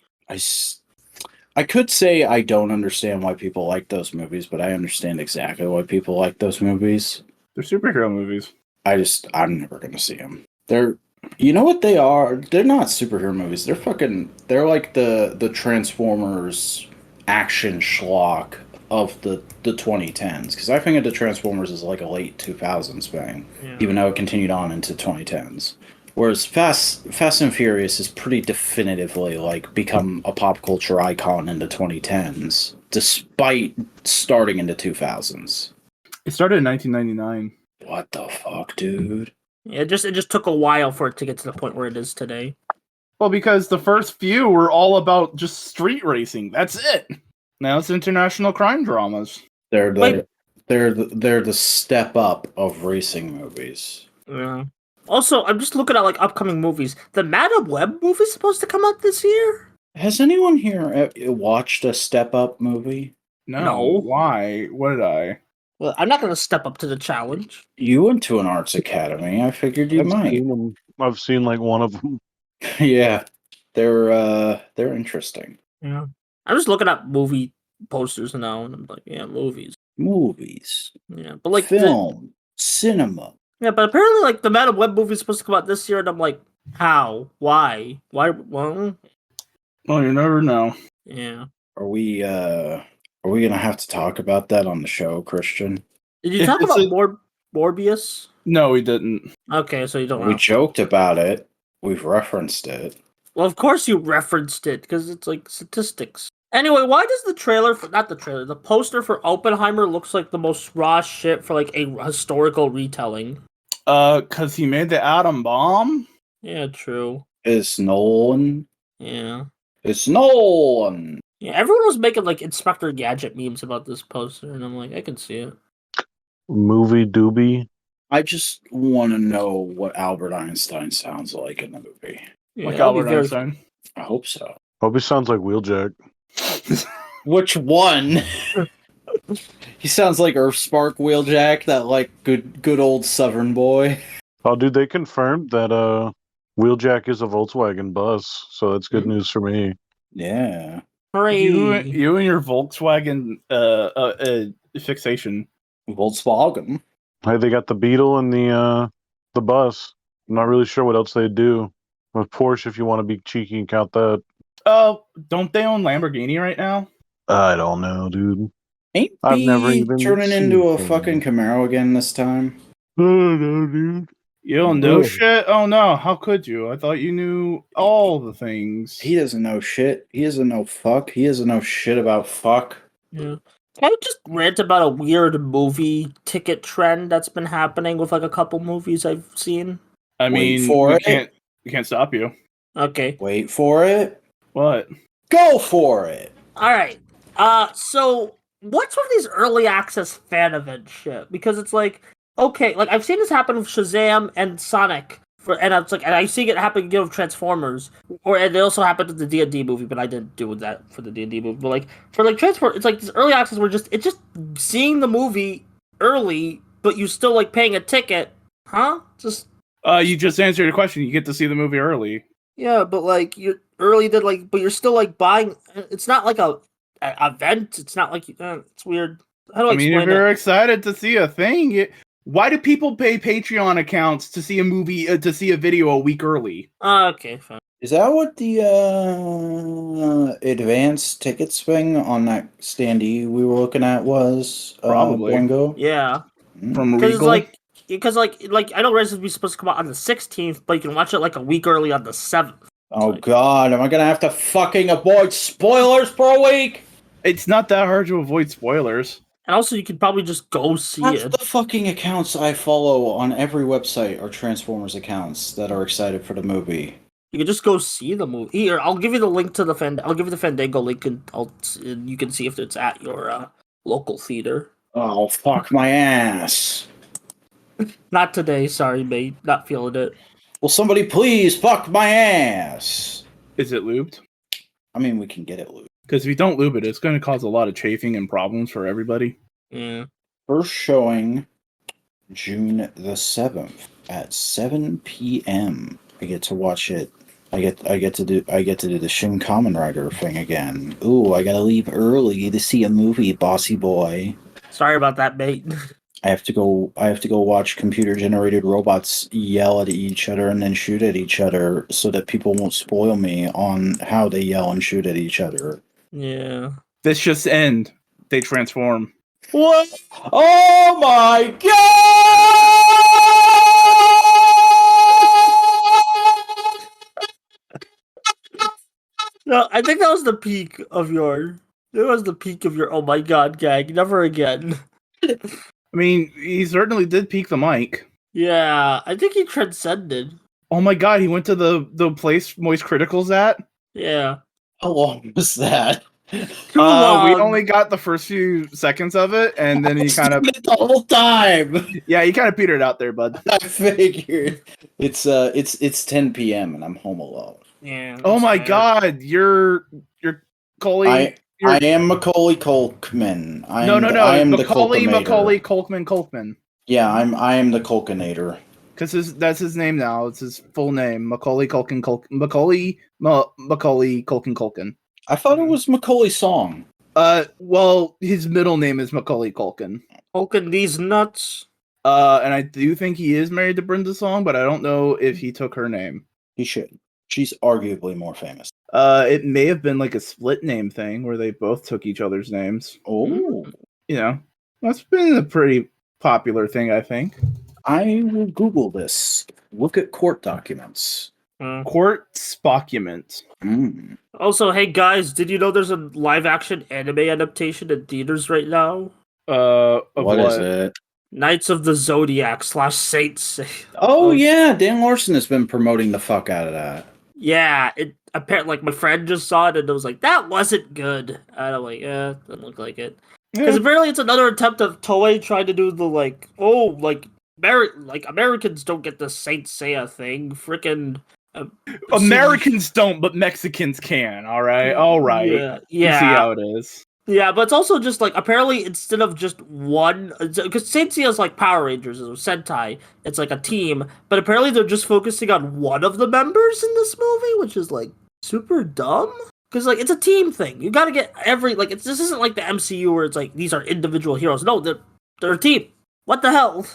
[SPEAKER 1] I could say I don't understand why people like those movies, but I understand exactly why people like those movies.
[SPEAKER 2] They're superhero movies.
[SPEAKER 1] I'm never going to see them. You know what they are? They're not superhero movies. They're like the Transformers action schlock of the 2010s. Because I think of the Transformers as like a late 2000s thing, even though it continued on into 2010s. Whereas Fast and Furious is pretty definitively like become a pop culture icon in the 2010s, despite starting in the 2000s.
[SPEAKER 2] It started in 1999.
[SPEAKER 1] What the fuck, dude?
[SPEAKER 3] Yeah, it just took a while for it to get to the point where it is today.
[SPEAKER 2] Well, because the first few were all about just street racing. That's it. Now it's international crime dramas.
[SPEAKER 1] They're the step up of racing movies.
[SPEAKER 3] Yeah. Also, I'm just looking at like upcoming movies. The Madam Web movie's supposed to come out this year.
[SPEAKER 1] Has anyone here watched a Step Up movie?
[SPEAKER 2] No. Why? What did I?
[SPEAKER 3] Well, I'm not going to step up to the challenge.
[SPEAKER 1] You went to an arts academy. I figured you might.
[SPEAKER 4] I've seen like one of them.
[SPEAKER 1] Yeah, they're interesting.
[SPEAKER 3] Yeah, I'm just looking at movie posters now, and I'm like, yeah, movies.
[SPEAKER 1] Yeah,
[SPEAKER 3] but like
[SPEAKER 1] film, cinema.
[SPEAKER 3] Yeah, but apparently, like the Madam Web movie is supposed to come out this year, and I'm like, how? Why? Well,
[SPEAKER 2] you never know.
[SPEAKER 3] Yeah.
[SPEAKER 1] Are we gonna have to talk about that on the show, Christian?
[SPEAKER 3] Did you talk about Morbius?
[SPEAKER 2] No, we didn't.
[SPEAKER 3] Okay, so you don't know.
[SPEAKER 1] We joked about it. We've referenced it.
[SPEAKER 3] Well, of course you referenced it, because it's like statistics. Anyway, why does the poster for Oppenheimer looks like the most raw shit for like a historical retelling?
[SPEAKER 2] Because he made the atom bomb?
[SPEAKER 3] Yeah, true.
[SPEAKER 1] It's Nolan.
[SPEAKER 3] Yeah.
[SPEAKER 1] It's Nolan.
[SPEAKER 3] Yeah, everyone was making like Inspector Gadget memes about this poster, and I'm like, I can see it.
[SPEAKER 4] Movie doobie.
[SPEAKER 1] I just want to know what Albert Einstein sounds like in the movie.
[SPEAKER 3] Yeah,
[SPEAKER 2] like Albert Einstein?
[SPEAKER 1] I hope so.
[SPEAKER 4] Hope he sounds like Wheeljack.
[SPEAKER 1] Which one? He sounds like Earthspark Wheeljack, that like good old Southern boy.
[SPEAKER 4] Oh, dude, they confirmed that Wheeljack is a Volkswagen bus, so that's good news for me.
[SPEAKER 1] Yeah.
[SPEAKER 3] Hooray!
[SPEAKER 2] You and your Volkswagen fixation.
[SPEAKER 1] Volkswagen.
[SPEAKER 4] Hey, they got the Beetle and the bus. I'm not really sure what else they do with Porsche. If you want to be cheeky and count that,
[SPEAKER 2] Don't they own Lamborghini right now?
[SPEAKER 4] I don't know, dude.
[SPEAKER 1] Ain't
[SPEAKER 4] I've never
[SPEAKER 1] he
[SPEAKER 4] even
[SPEAKER 1] turning
[SPEAKER 4] seen
[SPEAKER 1] into a
[SPEAKER 4] him.
[SPEAKER 1] fucking Camaro again this time?
[SPEAKER 4] I don't know, dude.
[SPEAKER 2] You don't know
[SPEAKER 4] Ugh.
[SPEAKER 2] shit? Oh no, how could you? I thought you knew all the things.
[SPEAKER 1] He doesn't know shit. He doesn't know fuck. He doesn't know shit about fuck.
[SPEAKER 3] Yeah. Can I just rant about a weird movie ticket trend that's been happening with like a couple movies I've seen?
[SPEAKER 2] I
[SPEAKER 1] Wait
[SPEAKER 2] mean,
[SPEAKER 1] for it.
[SPEAKER 2] we can't stop you.
[SPEAKER 3] Okay.
[SPEAKER 1] Wait for it.
[SPEAKER 2] What?
[SPEAKER 1] Go for it.
[SPEAKER 3] All right. So what's with these early access fan event shit? Because it's like, okay, like I've seen this happen with Shazam and Sonic, and it's like, and I see it happen again with Transformers, and it also happened with the D&D movie, but I didn't do that for the D&D movie. But like for like Transformers, it's like this early access where it's just seeing the movie early, but you still like paying a ticket, huh? Just
[SPEAKER 2] You just answered your question. You get to see the movie early.
[SPEAKER 3] yeah, but like you're early did like, but you're still like buying. It's not like a event. It's not like it's weird. How do I
[SPEAKER 2] I mean, if
[SPEAKER 3] explain
[SPEAKER 2] you're
[SPEAKER 3] it?
[SPEAKER 2] excited to see a thing, why do people pay Patreon accounts to see a movie, to see a video a week early?
[SPEAKER 3] Okay, fine.
[SPEAKER 1] Is that what the advanced tickets thing on that standee we were looking at was?
[SPEAKER 2] Probably.
[SPEAKER 1] Boingo?
[SPEAKER 3] Yeah,
[SPEAKER 2] From
[SPEAKER 3] because
[SPEAKER 2] Regal?
[SPEAKER 3] because I know Resident Evil is supposed to come out on the 16th, but you can watch it like a week early on the 7th.
[SPEAKER 1] Oh god, am I gonna have to fucking avoid spoilers for a week?
[SPEAKER 2] It's not that hard to avoid spoilers.
[SPEAKER 3] And also, you could probably just go see
[SPEAKER 1] That's
[SPEAKER 3] it.
[SPEAKER 1] the fucking accounts I follow on every website are Transformers accounts that are excited for the movie.
[SPEAKER 3] You could just go see the movie. Here, I'll give you the link to the I'll give you the Fandango link, and you can see if it's at your local theater.
[SPEAKER 1] Oh fuck my ass.
[SPEAKER 3] Not today, sorry, mate. Not feeling it.
[SPEAKER 1] Will somebody please fuck my ass?
[SPEAKER 2] Is it lubed?
[SPEAKER 1] I mean, we can get it loose.
[SPEAKER 2] Because if you don't lube it, it's going to cause a lot of chafing and problems for everybody.
[SPEAKER 3] Yeah.
[SPEAKER 1] First showing June the 7th at 7 p.m. I get to watch it. I get to do the Shin Kamen Rider thing again. Ooh, I gotta leave early to see a movie, bossy boy.
[SPEAKER 3] Sorry about that, mate.
[SPEAKER 1] I have to go watch computer generated robots yell at each other and then shoot at each other so that people won't spoil me on how they yell and shoot at each other.
[SPEAKER 3] Yeah.
[SPEAKER 2] This just end. They transform.
[SPEAKER 1] What? Oh my god!
[SPEAKER 3] No, I think that was the peak of your. It was the peak of your oh my god gag. Never again.
[SPEAKER 2] I mean, he certainly did peak the mic.
[SPEAKER 3] Yeah, I think he transcended.
[SPEAKER 2] Oh my god, he went to the place Moist Critical's at?
[SPEAKER 3] Yeah.
[SPEAKER 1] How long was that?
[SPEAKER 3] Too long.
[SPEAKER 2] We only got the first few seconds of it, and then he kind of
[SPEAKER 1] the whole time.
[SPEAKER 2] he kind of petered out there, bud.
[SPEAKER 1] I figured it's 10 p.m. and I'm home alone.
[SPEAKER 3] Yeah.
[SPEAKER 2] Oh
[SPEAKER 3] that's
[SPEAKER 2] my
[SPEAKER 3] fair.
[SPEAKER 2] god, you're Coley.
[SPEAKER 1] I am Macaulay Culkin. I am
[SPEAKER 2] Macaulay
[SPEAKER 1] the Culkinator.
[SPEAKER 2] Colkman.
[SPEAKER 1] Yeah, I am the Culkinator.
[SPEAKER 2] Because that's his name now. It's his full name, Macaulay Culkin. Macaulay Culkin.
[SPEAKER 1] I thought it was Macaulay's song.
[SPEAKER 2] Well, his middle name is Macaulay Culkin.
[SPEAKER 3] Poking these nuts.
[SPEAKER 2] And I do think he is married to Brenda Song, but I don't know if he took her name.
[SPEAKER 1] He should. She's arguably more famous.
[SPEAKER 2] It may have been like a split name thing where they both took each other's names.
[SPEAKER 1] Oh.
[SPEAKER 2] You know, that's been a pretty popular thing, I think.
[SPEAKER 1] I will Google this. Look at court documents.
[SPEAKER 2] Court document.
[SPEAKER 3] Also, hey guys, did you know there's a live action anime adaptation in theaters right now?
[SPEAKER 1] What is it?
[SPEAKER 3] Knights of the Zodiac / Saints.
[SPEAKER 1] Oh yeah, Dan Larson has been promoting the fuck out of that.
[SPEAKER 3] Yeah, it apparently like my friend just saw it and it was like that wasn't good. And I'm like, yeah, doesn't look like it. Because apparently it's another attempt of Toei trying to do the like, oh, like Americans don't get the Saint Seiya thing. Freaking
[SPEAKER 2] Americans don't, but Mexicans can. All right.
[SPEAKER 3] Yeah,
[SPEAKER 2] You see how it is.
[SPEAKER 3] Yeah, but it's also just like apparently instead of just one, because Saint Seiya is like Power Rangers or Sentai, it's like a team. But apparently they're just focusing on one of the members in this movie, which is like super dumb. Because like it's a team thing. You got to get this isn't like the MCU where it's like these are individual heroes. No, they're a team. What the hell?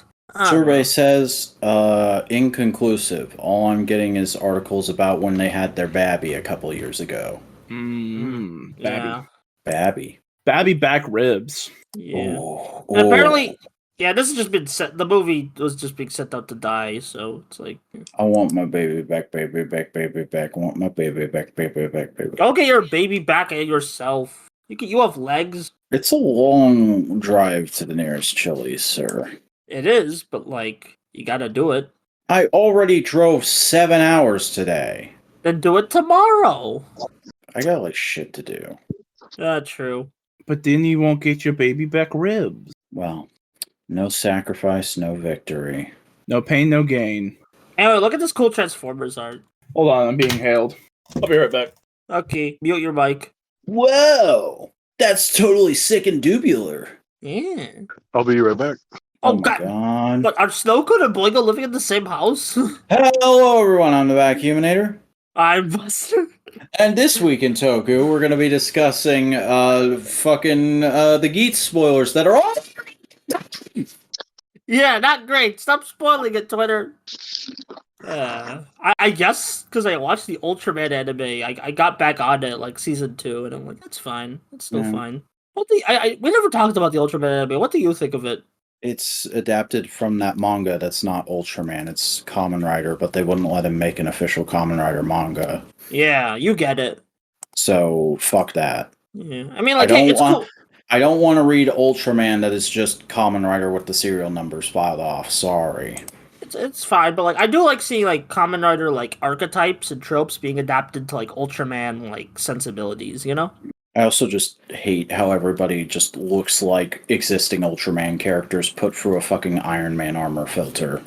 [SPEAKER 1] Survey says inconclusive. All I'm getting is articles about when they had their Babby a couple of years ago.
[SPEAKER 3] Yeah.
[SPEAKER 1] Babby.
[SPEAKER 2] Babby back ribs.
[SPEAKER 3] Yeah.
[SPEAKER 1] Oh,
[SPEAKER 3] And apparently, yeah, this has just been set. The movie was just being set up to die, so it's like,
[SPEAKER 1] I want my baby back, baby back, baby back. I want my baby back, baby back, baby.
[SPEAKER 3] go get your baby back at yourself. You have legs.
[SPEAKER 1] It's a long drive to the nearest Chili's, sir.
[SPEAKER 3] It is, but like you gotta do it.
[SPEAKER 1] I already drove 7 hours today.
[SPEAKER 3] Then do it tomorrow.
[SPEAKER 1] I got like shit to do.
[SPEAKER 3] True.
[SPEAKER 2] But then you won't get your baby back ribs.
[SPEAKER 1] Well, no sacrifice, no victory.
[SPEAKER 2] No pain, no gain.
[SPEAKER 3] Anyway, look at this cool Transformers art.
[SPEAKER 2] Hold on, I'm being hailed. I'll be right back.
[SPEAKER 3] Okay, mute your mic.
[SPEAKER 1] Whoa! That's totally sick and dubular.
[SPEAKER 3] Yeah.
[SPEAKER 4] I'll be right back.
[SPEAKER 3] Oh,
[SPEAKER 1] my god.
[SPEAKER 3] But are Snowcone and Boingo living in the same house?
[SPEAKER 1] Hello everyone, I'm the Vacuuminator.
[SPEAKER 3] I'm Buster.
[SPEAKER 1] And this week in Toku, we're going to be discussing the Geats spoilers that are all...
[SPEAKER 3] Yeah, not great. Stop spoiling it, Twitter. I guess because I watched the Ultraman anime, I got back on it like season 2, and I'm like, that's fine. It's still fine. We never talked about the Ultraman anime. What do you think of it?
[SPEAKER 1] It's adapted from that manga that's not Ultraman, it's Kamen Rider, but they wouldn't let him make an official Kamen Rider manga.
[SPEAKER 3] Yeah, you get it.
[SPEAKER 1] So, fuck that.
[SPEAKER 3] Yeah, I mean, like, it's cool.
[SPEAKER 1] I don't want to read Ultraman that is just Kamen Rider with the serial numbers filed off. Sorry.
[SPEAKER 3] It's fine, but like I do like seeing like Kamen Rider like archetypes and tropes being adapted to like Ultraman like sensibilities, you know?
[SPEAKER 1] I also just hate how everybody just looks like existing Ultraman characters put through a fucking Iron Man armor filter.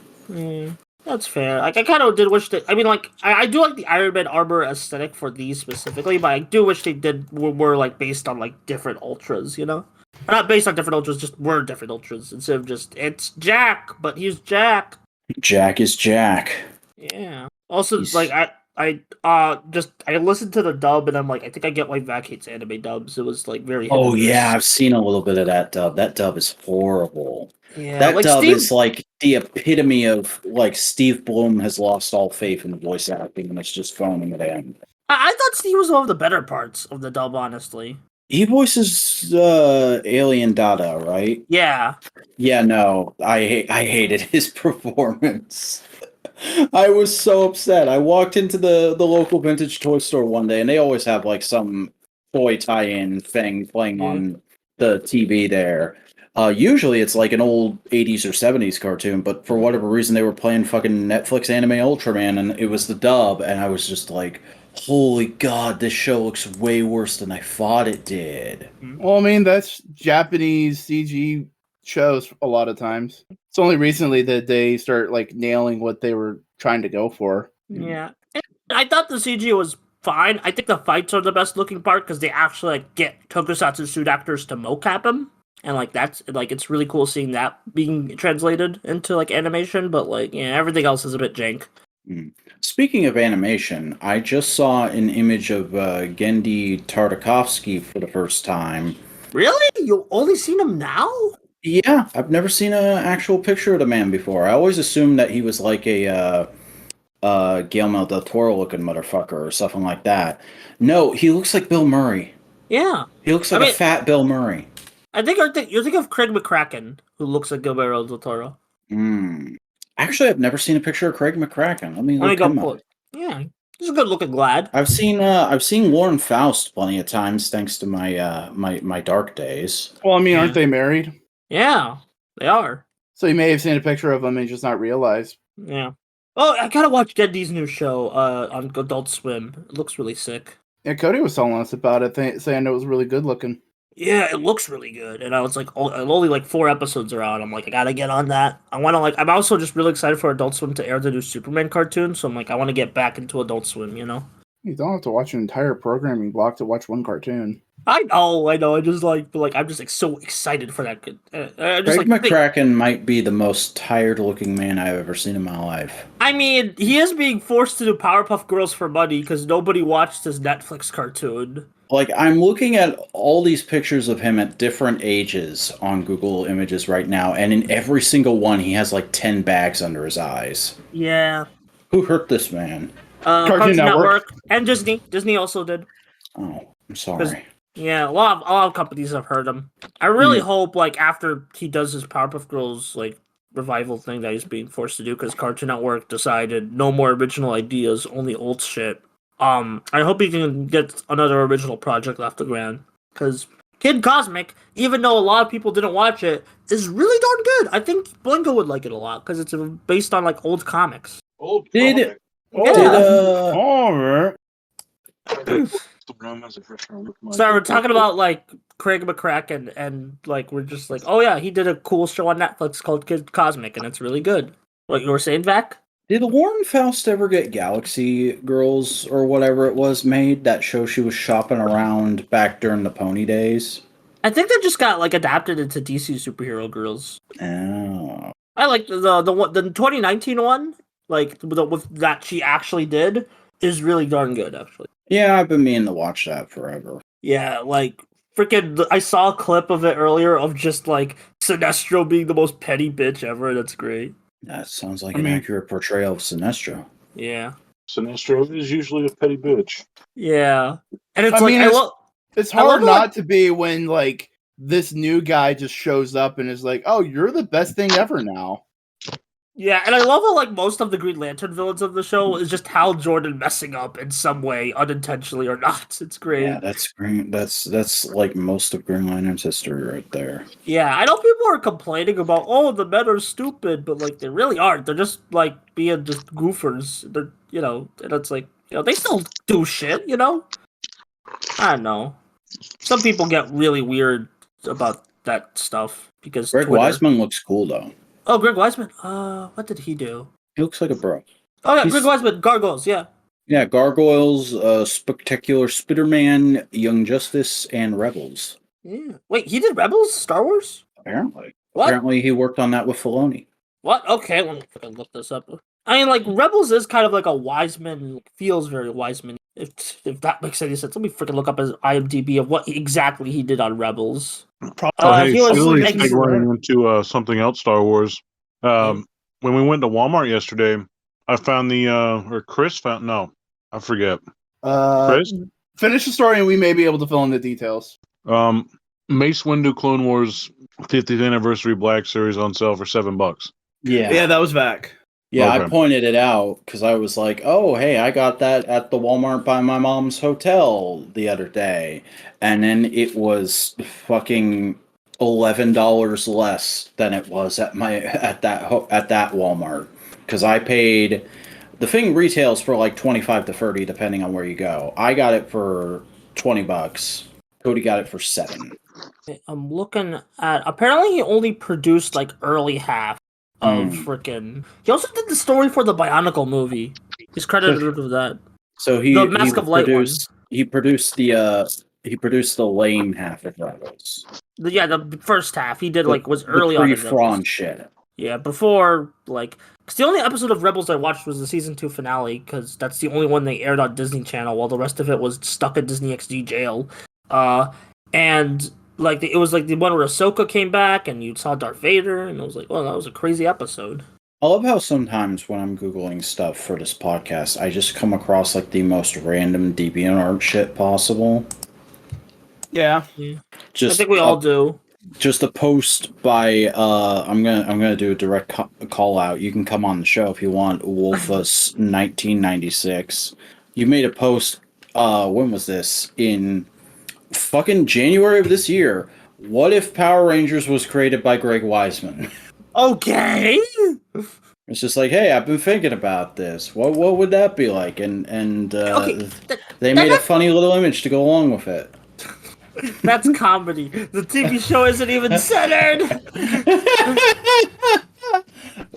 [SPEAKER 3] That's fair. Like I kind of did wish that. I mean, like I do like the Iron Man armor aesthetic for these specifically, but I do wish they were like based on like different ultras, you know? Or not based on different ultras, just were different ultras instead of just it's Jack, but he's Jack.
[SPEAKER 1] Jack is Jack.
[SPEAKER 3] Yeah. Also, like I listened to the dub and I'm like, I think I get why Vac hates anime dubs. It was like very.
[SPEAKER 1] Oh yeah, I've seen a little bit of that dub. That dub is horrible.
[SPEAKER 3] Yeah,
[SPEAKER 1] that
[SPEAKER 3] like
[SPEAKER 1] dub is like the epitome of like Steve Blum has lost all faith in voice acting and it's just phoning it in.
[SPEAKER 3] I thought Steve was one of the better parts of the dub, honestly.
[SPEAKER 1] He voices Alien Dada, right?
[SPEAKER 3] Yeah.
[SPEAKER 1] Yeah, no, I hated his performance. I was so upset. I walked into the local vintage toy store one day, and they always have like some toy tie-in thing playing on the TV there. Usually it's like an old 80s or 70s cartoon, but for whatever reason they were playing fucking Netflix anime Ultraman, and it was the dub, and I was just like, holy god, this show looks way worse than I thought it did.
[SPEAKER 2] Well, I mean, that's Japanese CG shows a lot of times. It's only recently that they start like nailing what they were trying to go for.
[SPEAKER 3] Yeah. I thought the CG was fine. I think the fights are the best looking part because they actually like get tokusatsu suit actors to mocap him. And like that's like it's really cool seeing that being translated into like animation, but like yeah, everything else is a bit jank.
[SPEAKER 1] Speaking of animation, I just saw an image of Gendy Tartakovsky for the first time.
[SPEAKER 3] Really? You only seen him now?
[SPEAKER 1] Yeah, I've never seen an actual picture of the man before. I always assumed that he was like a Guillermo del Toro looking motherfucker or something like that. No, he looks like Bill Murray.
[SPEAKER 3] Yeah.
[SPEAKER 1] He looks like a fat Bill Murray.
[SPEAKER 3] I think you're thinking of Craig McCracken, who looks like Guillermo del Toro.
[SPEAKER 1] Actually, I've never seen a picture of Craig McCracken. Let me look him up.
[SPEAKER 3] Yeah, he's a good-looking lad.
[SPEAKER 1] I've seen Lauren Faust plenty of times, thanks to my my dark days.
[SPEAKER 2] Well, I mean, aren't they married?
[SPEAKER 3] Yeah, they are.
[SPEAKER 2] So you may have seen a picture of them and just not realized.
[SPEAKER 3] Yeah. Oh, I gotta watch Gendy's new show on Adult Swim. It looks really sick.
[SPEAKER 2] Yeah, Cody was telling us about it, saying it was really good looking.
[SPEAKER 3] Yeah, it looks really good. And I was like, only like 4 episodes are out. I'm like, I gotta get on that. I'm also just really excited for Adult Swim to air the new Superman cartoon. So I'm like, I want to get back into Adult Swim, you know?
[SPEAKER 2] You don't have to watch an entire programming block to watch one cartoon.
[SPEAKER 3] I know. I just I'm just like so excited for that. I'm just
[SPEAKER 1] Craig
[SPEAKER 3] like,
[SPEAKER 1] McCracken might be the most tired-looking man I've ever seen in my life.
[SPEAKER 3] I mean, he is being forced to do Powerpuff Girls for money because nobody watched his Netflix cartoon.
[SPEAKER 1] Like, I'm looking at all these pictures of him at different ages on Google Images right now, and in every single one, he has like 10 bags under his eyes.
[SPEAKER 3] Yeah.
[SPEAKER 1] Who hurt this man?
[SPEAKER 3] Cartoon Network and Disney. Disney also did.
[SPEAKER 1] Oh, I'm sorry.
[SPEAKER 3] Yeah, a lot of companies have heard him. I really hope like after he does his Powerpuff Girls like revival thing that he's being forced to do because Cartoon Network decided no more original ideas, only old shit. I hope he can get another original project off the ground because Kid Cosmic, even though a lot of people didn't watch it, is really darn good. I think Blinko would like it a lot because it's based on like old comics.
[SPEAKER 4] Old
[SPEAKER 1] Did
[SPEAKER 3] Yeah.
[SPEAKER 1] Alright.
[SPEAKER 3] So we're talking about like Craig McCracken and like we're just like, oh yeah, he did a cool show on Netflix called Kid Cosmic and it's really good. What you were saying, Vac?
[SPEAKER 1] Did Warren Faust ever get Galaxy Girls or whatever it was made? That show she was shopping around back during the Pony days?
[SPEAKER 3] I think that just got like adapted into DC Superhero Girls.
[SPEAKER 1] Oh.
[SPEAKER 3] I like the 2019 one, like with that she actually did, is really darn good actually.
[SPEAKER 1] Yeah, I've been meaning to watch that forever.
[SPEAKER 3] Yeah, like freaking, I saw a clip of it earlier of just like Sinestro being the most petty bitch ever, and it's great.
[SPEAKER 1] That sounds like an accurate portrayal of Sinestro.
[SPEAKER 3] Yeah.
[SPEAKER 4] Sinestro is usually a petty bitch.
[SPEAKER 3] Yeah. And it's
[SPEAKER 2] it's hard not to be when like this new guy just shows up and is like, "Oh, you're the best thing ever now."
[SPEAKER 3] Yeah, and I love how like most of the Green Lantern villains of the show is just Hal Jordan messing up in some way, unintentionally or not. It's great.
[SPEAKER 1] Yeah, that's green. That's like most of Green Lantern's history right there.
[SPEAKER 3] Yeah, I know people are complaining about the men are stupid, but like they really aren't. They're just like being just goofers. They're and it's like they still do shit. I don't know. Some people get really weird about that stuff because
[SPEAKER 1] Greg
[SPEAKER 3] Twitter.
[SPEAKER 1] Wiseman looks cool though.
[SPEAKER 3] Oh, Greg Wiseman. What did he do?
[SPEAKER 1] He looks like a bro.
[SPEAKER 3] Oh yeah, Greg Wiseman. Gargoyles. Yeah.
[SPEAKER 1] Yeah, Gargoyles, Spectacular Spider-Man, Young Justice, and Rebels.
[SPEAKER 3] Yeah. Wait, he did Rebels? Star Wars?
[SPEAKER 1] Apparently.
[SPEAKER 3] What?
[SPEAKER 1] Apparently he worked on that with Filoni.
[SPEAKER 3] What? Okay, let me look this up. I mean, like, Rebels is kind of like a Wiseman, feels very Wiseman, if that makes any sense. Let me freaking look up his IMDb of what exactly he did on Rebels.
[SPEAKER 4] Hey,
[SPEAKER 3] he was
[SPEAKER 4] silly
[SPEAKER 3] like-
[SPEAKER 4] segueing into something else Star Wars. When we went to Walmart yesterday, I found Chris found, no, I forget. Chris?
[SPEAKER 2] Finish the story and we may be able to fill in the details.
[SPEAKER 4] Mace Windu Clone Wars 50th Anniversary Black Series on sale for $7.
[SPEAKER 2] Yeah, that was Vac.
[SPEAKER 1] Yeah,
[SPEAKER 4] Okay.
[SPEAKER 1] I pointed it out because I was like, oh, hey, I got that at the Walmart by my mom's hotel the other day. And then it was fucking $11 less than it was at that Walmart. Because I paid, the thing retails for like 25 to 30 depending on where you go. I got it for $20. Cody got it for $7.
[SPEAKER 3] I'm looking at, apparently he only produced like early half of freaking. He also did the story for the Bionicle movie. He's credited with that.
[SPEAKER 1] So
[SPEAKER 3] The Mask of Light
[SPEAKER 1] he produced the lame half of Rebels.
[SPEAKER 3] The first half he did was early
[SPEAKER 1] the
[SPEAKER 3] on.
[SPEAKER 1] Pre-Thrawn shit.
[SPEAKER 3] Yeah, before because the only episode of Rebels I watched was the season 2 finale because that's the only one they aired on Disney Channel, while the rest of it was stuck in Disney XD jail. And it was the one where Ahsoka came back and you saw Darth Vader, and I was like, well, that was a crazy episode.
[SPEAKER 1] I love how sometimes when I'm Googling stuff for this podcast, I just come across the most random DeviantArt shit possible.
[SPEAKER 2] Yeah.
[SPEAKER 1] Just
[SPEAKER 3] I think we all do.
[SPEAKER 1] Just a post by I'm gonna do a direct call out. You can come on the show if you want. Wolfus 1996. You made a post. When was this? In fucking January of this year. What if Power Rangers was created by Greg Wiseman?
[SPEAKER 3] Okay.
[SPEAKER 1] It's just like, hey, I've been thinking about this. What would that be like? And they made a funny little image to go along with it.
[SPEAKER 3] That's comedy. The TV show isn't even centered.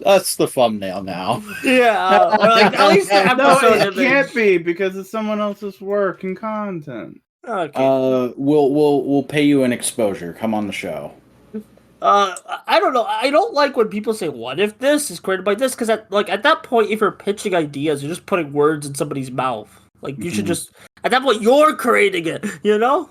[SPEAKER 1] That's the thumbnail now.
[SPEAKER 3] Yeah, at least the
[SPEAKER 2] No,
[SPEAKER 3] episode
[SPEAKER 2] it can't be because it's someone else's work and content.
[SPEAKER 3] Okay.
[SPEAKER 1] We'll pay you an exposure. Come on the show.
[SPEAKER 3] I don't know. I don't like when people say, "What if this is created by this?" Because at that point, if you're pitching ideas, you're just putting words in somebody's mouth. Like you should just at that point, you're creating it. You know?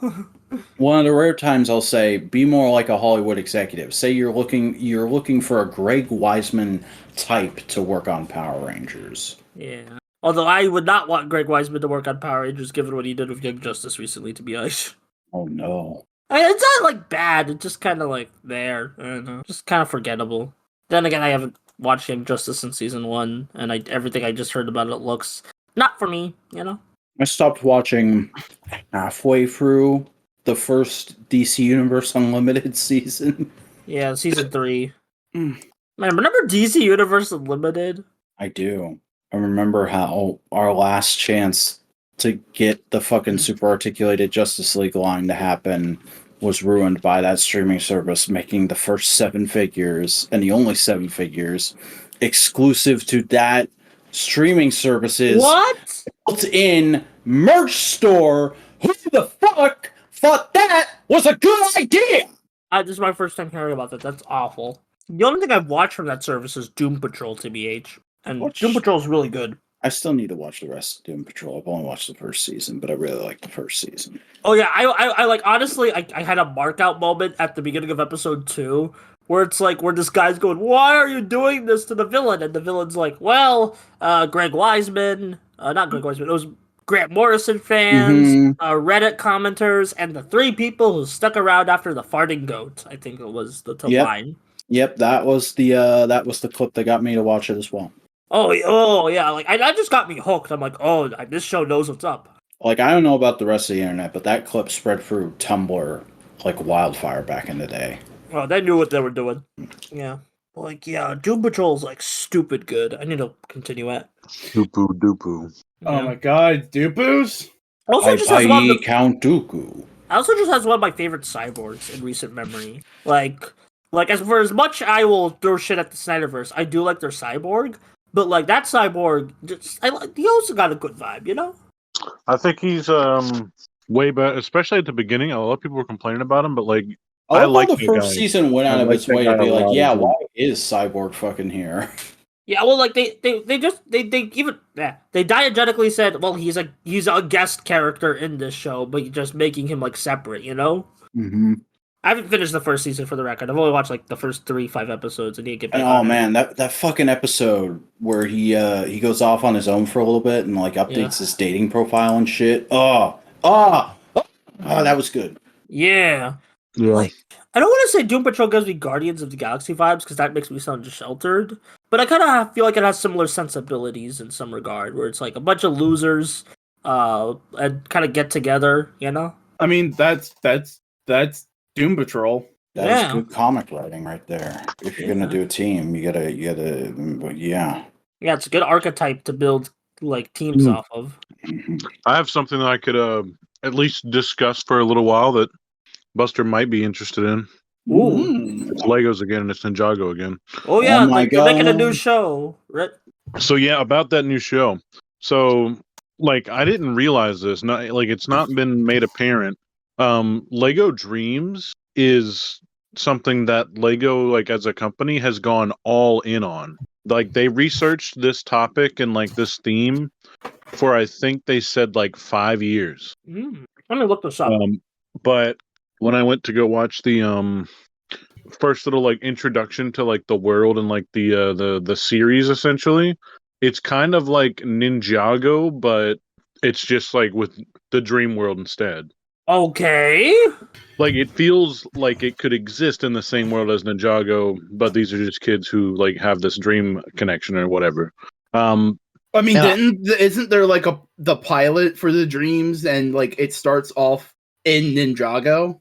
[SPEAKER 1] One of the rare times I'll say, be more like a Hollywood executive. Say you're looking for a Greg Weisman type to work on Power Rangers.
[SPEAKER 3] Yeah. Although I would not want Greg Weisman to work on Power Rangers, given what he did with Young Justice recently. To be honest.
[SPEAKER 1] Oh no.
[SPEAKER 3] I mean, it's not like bad. It's just kind of like there. I don't know. Just kind of forgettable. Then again, I haven't watched Young Justice since season 1, and everything I just heard about it looks not for me. You know.
[SPEAKER 1] I stopped watching halfway through the first DC Universe Unlimited season.
[SPEAKER 3] Yeah, season 3. Man, remember DC Universe Unlimited?
[SPEAKER 1] I do. I remember how our last chance to get the fucking super articulated Justice League line to happen was ruined by that streaming service making the first 7 figures and the only 7 figures exclusive to that streaming service's
[SPEAKER 3] What?
[SPEAKER 1] built-in merch store. Who the fuck thought that was a good idea?
[SPEAKER 3] This is my first time hearing about that. That's awful. The only thing I've watched from that service is Doom Patrol, TBH. And Doom Patrol is really good.
[SPEAKER 1] I still need to watch the rest of Doom Patrol. I've only watched the first season, but I really like the first season.
[SPEAKER 3] Oh yeah, I like, honestly, I had a mark out moment at the beginning of episode 2 where it's like, where this guy's going, "Why are you doing this to the villain?" And the villain's like, "Well, Greg Weisman, not Greg Weisman, it was Grant Morrison fans, Reddit commenters, and the 3 people who stuck around after the farting goat." I think it was the line.
[SPEAKER 1] Yep, that was the clip that got me to watch it as well.
[SPEAKER 3] Oh yeah, like I just got me hooked. I'm like, oh, this show knows what's up.
[SPEAKER 1] Like, I don't know about the rest of the internet, but that clip spread through Tumblr like wildfire back in the day.
[SPEAKER 3] Oh, they knew what they were doing. Yeah. Like, yeah, Doom Patrol's like stupid good. I need to continue it.
[SPEAKER 4] Doopu.
[SPEAKER 2] Yeah. Oh my god, Doopoos?
[SPEAKER 3] Also, just has one of
[SPEAKER 1] Count Dooku.
[SPEAKER 3] also just has one of my favorite cyborgs in recent memory. Like as much I will throw shit at the Snyderverse, I do like their cyborg. But like that cyborg, he also got a good vibe, you know.
[SPEAKER 4] I think he's way better, especially at the beginning. A lot of people were complaining about him, but like
[SPEAKER 1] I like the first season went out of its way to be like, yeah, why is Cyborg fucking here?
[SPEAKER 3] Yeah, well, like they diegetically said, well, he's a guest character in this show, but you're just making him like separate, you know.
[SPEAKER 1] Mm-hmm.
[SPEAKER 3] I haven't finished the first season for the record. I've only watched like the first 5 episodes, and get back.
[SPEAKER 1] And, oh man, that fucking episode where he goes off on his own for a little bit and like updates his dating profile and shit. Oh, that was good.
[SPEAKER 3] Yeah. Like, I don't want to say Doom Patrol gives me Guardians of the Galaxy vibes because that makes me sound sheltered, but I kind of feel like it has similar sensibilities in some regard, where it's like a bunch of losers, and kind of get together, you know.
[SPEAKER 2] I mean, that's Doom Patrol.
[SPEAKER 1] That is good comic writing right there. If you're gonna do a team, you gotta, yeah.
[SPEAKER 3] Yeah, it's a good archetype to build like teams off of.
[SPEAKER 4] I have something that I could at least discuss for a little while that Buster might be interested in.
[SPEAKER 3] Ooh.
[SPEAKER 4] It's Legos again, and it's Ninjago again.
[SPEAKER 3] Oh yeah,
[SPEAKER 1] oh my
[SPEAKER 3] they're making a new
[SPEAKER 1] God.
[SPEAKER 3] show, right?
[SPEAKER 4] So yeah, about that new show. So like, I didn't realize this. Not like it's not been made apparent. Lego Dreams is something that Lego, like as a company, has gone all in on. Like they researched this topic and like this theme for, I think they said like 5 years.
[SPEAKER 3] Let me look this up.
[SPEAKER 4] But when I went to go watch the first little like introduction to like the world and like the series, essentially, it's kind of like Ninjago, but it's just like with the dream world instead.
[SPEAKER 3] Okay.
[SPEAKER 4] Like it feels like it could exist in the same world as Ninjago, but these are just kids who like have this dream connection or whatever.
[SPEAKER 2] I mean, isn't there like the pilot for the Dreams, and like it starts off in Ninjago?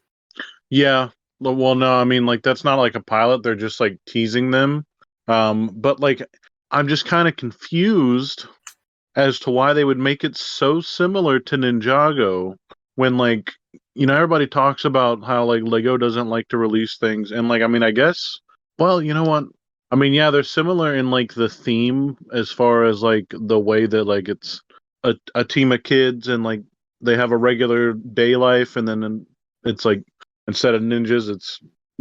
[SPEAKER 4] Yeah. Well, no, I mean, like that's not like a pilot. They're just like teasing them. But like, I'm just kind of confused as to why they would make it so similar to Ninjago when, like, you know, everybody talks about how like Lego doesn't like to release things, and like, I mean, I guess, well, you know what? I mean, yeah, they're similar in like the theme as far as like the way that like it's a team of kids and like they have a regular day life, and then it's like instead of ninjas, it's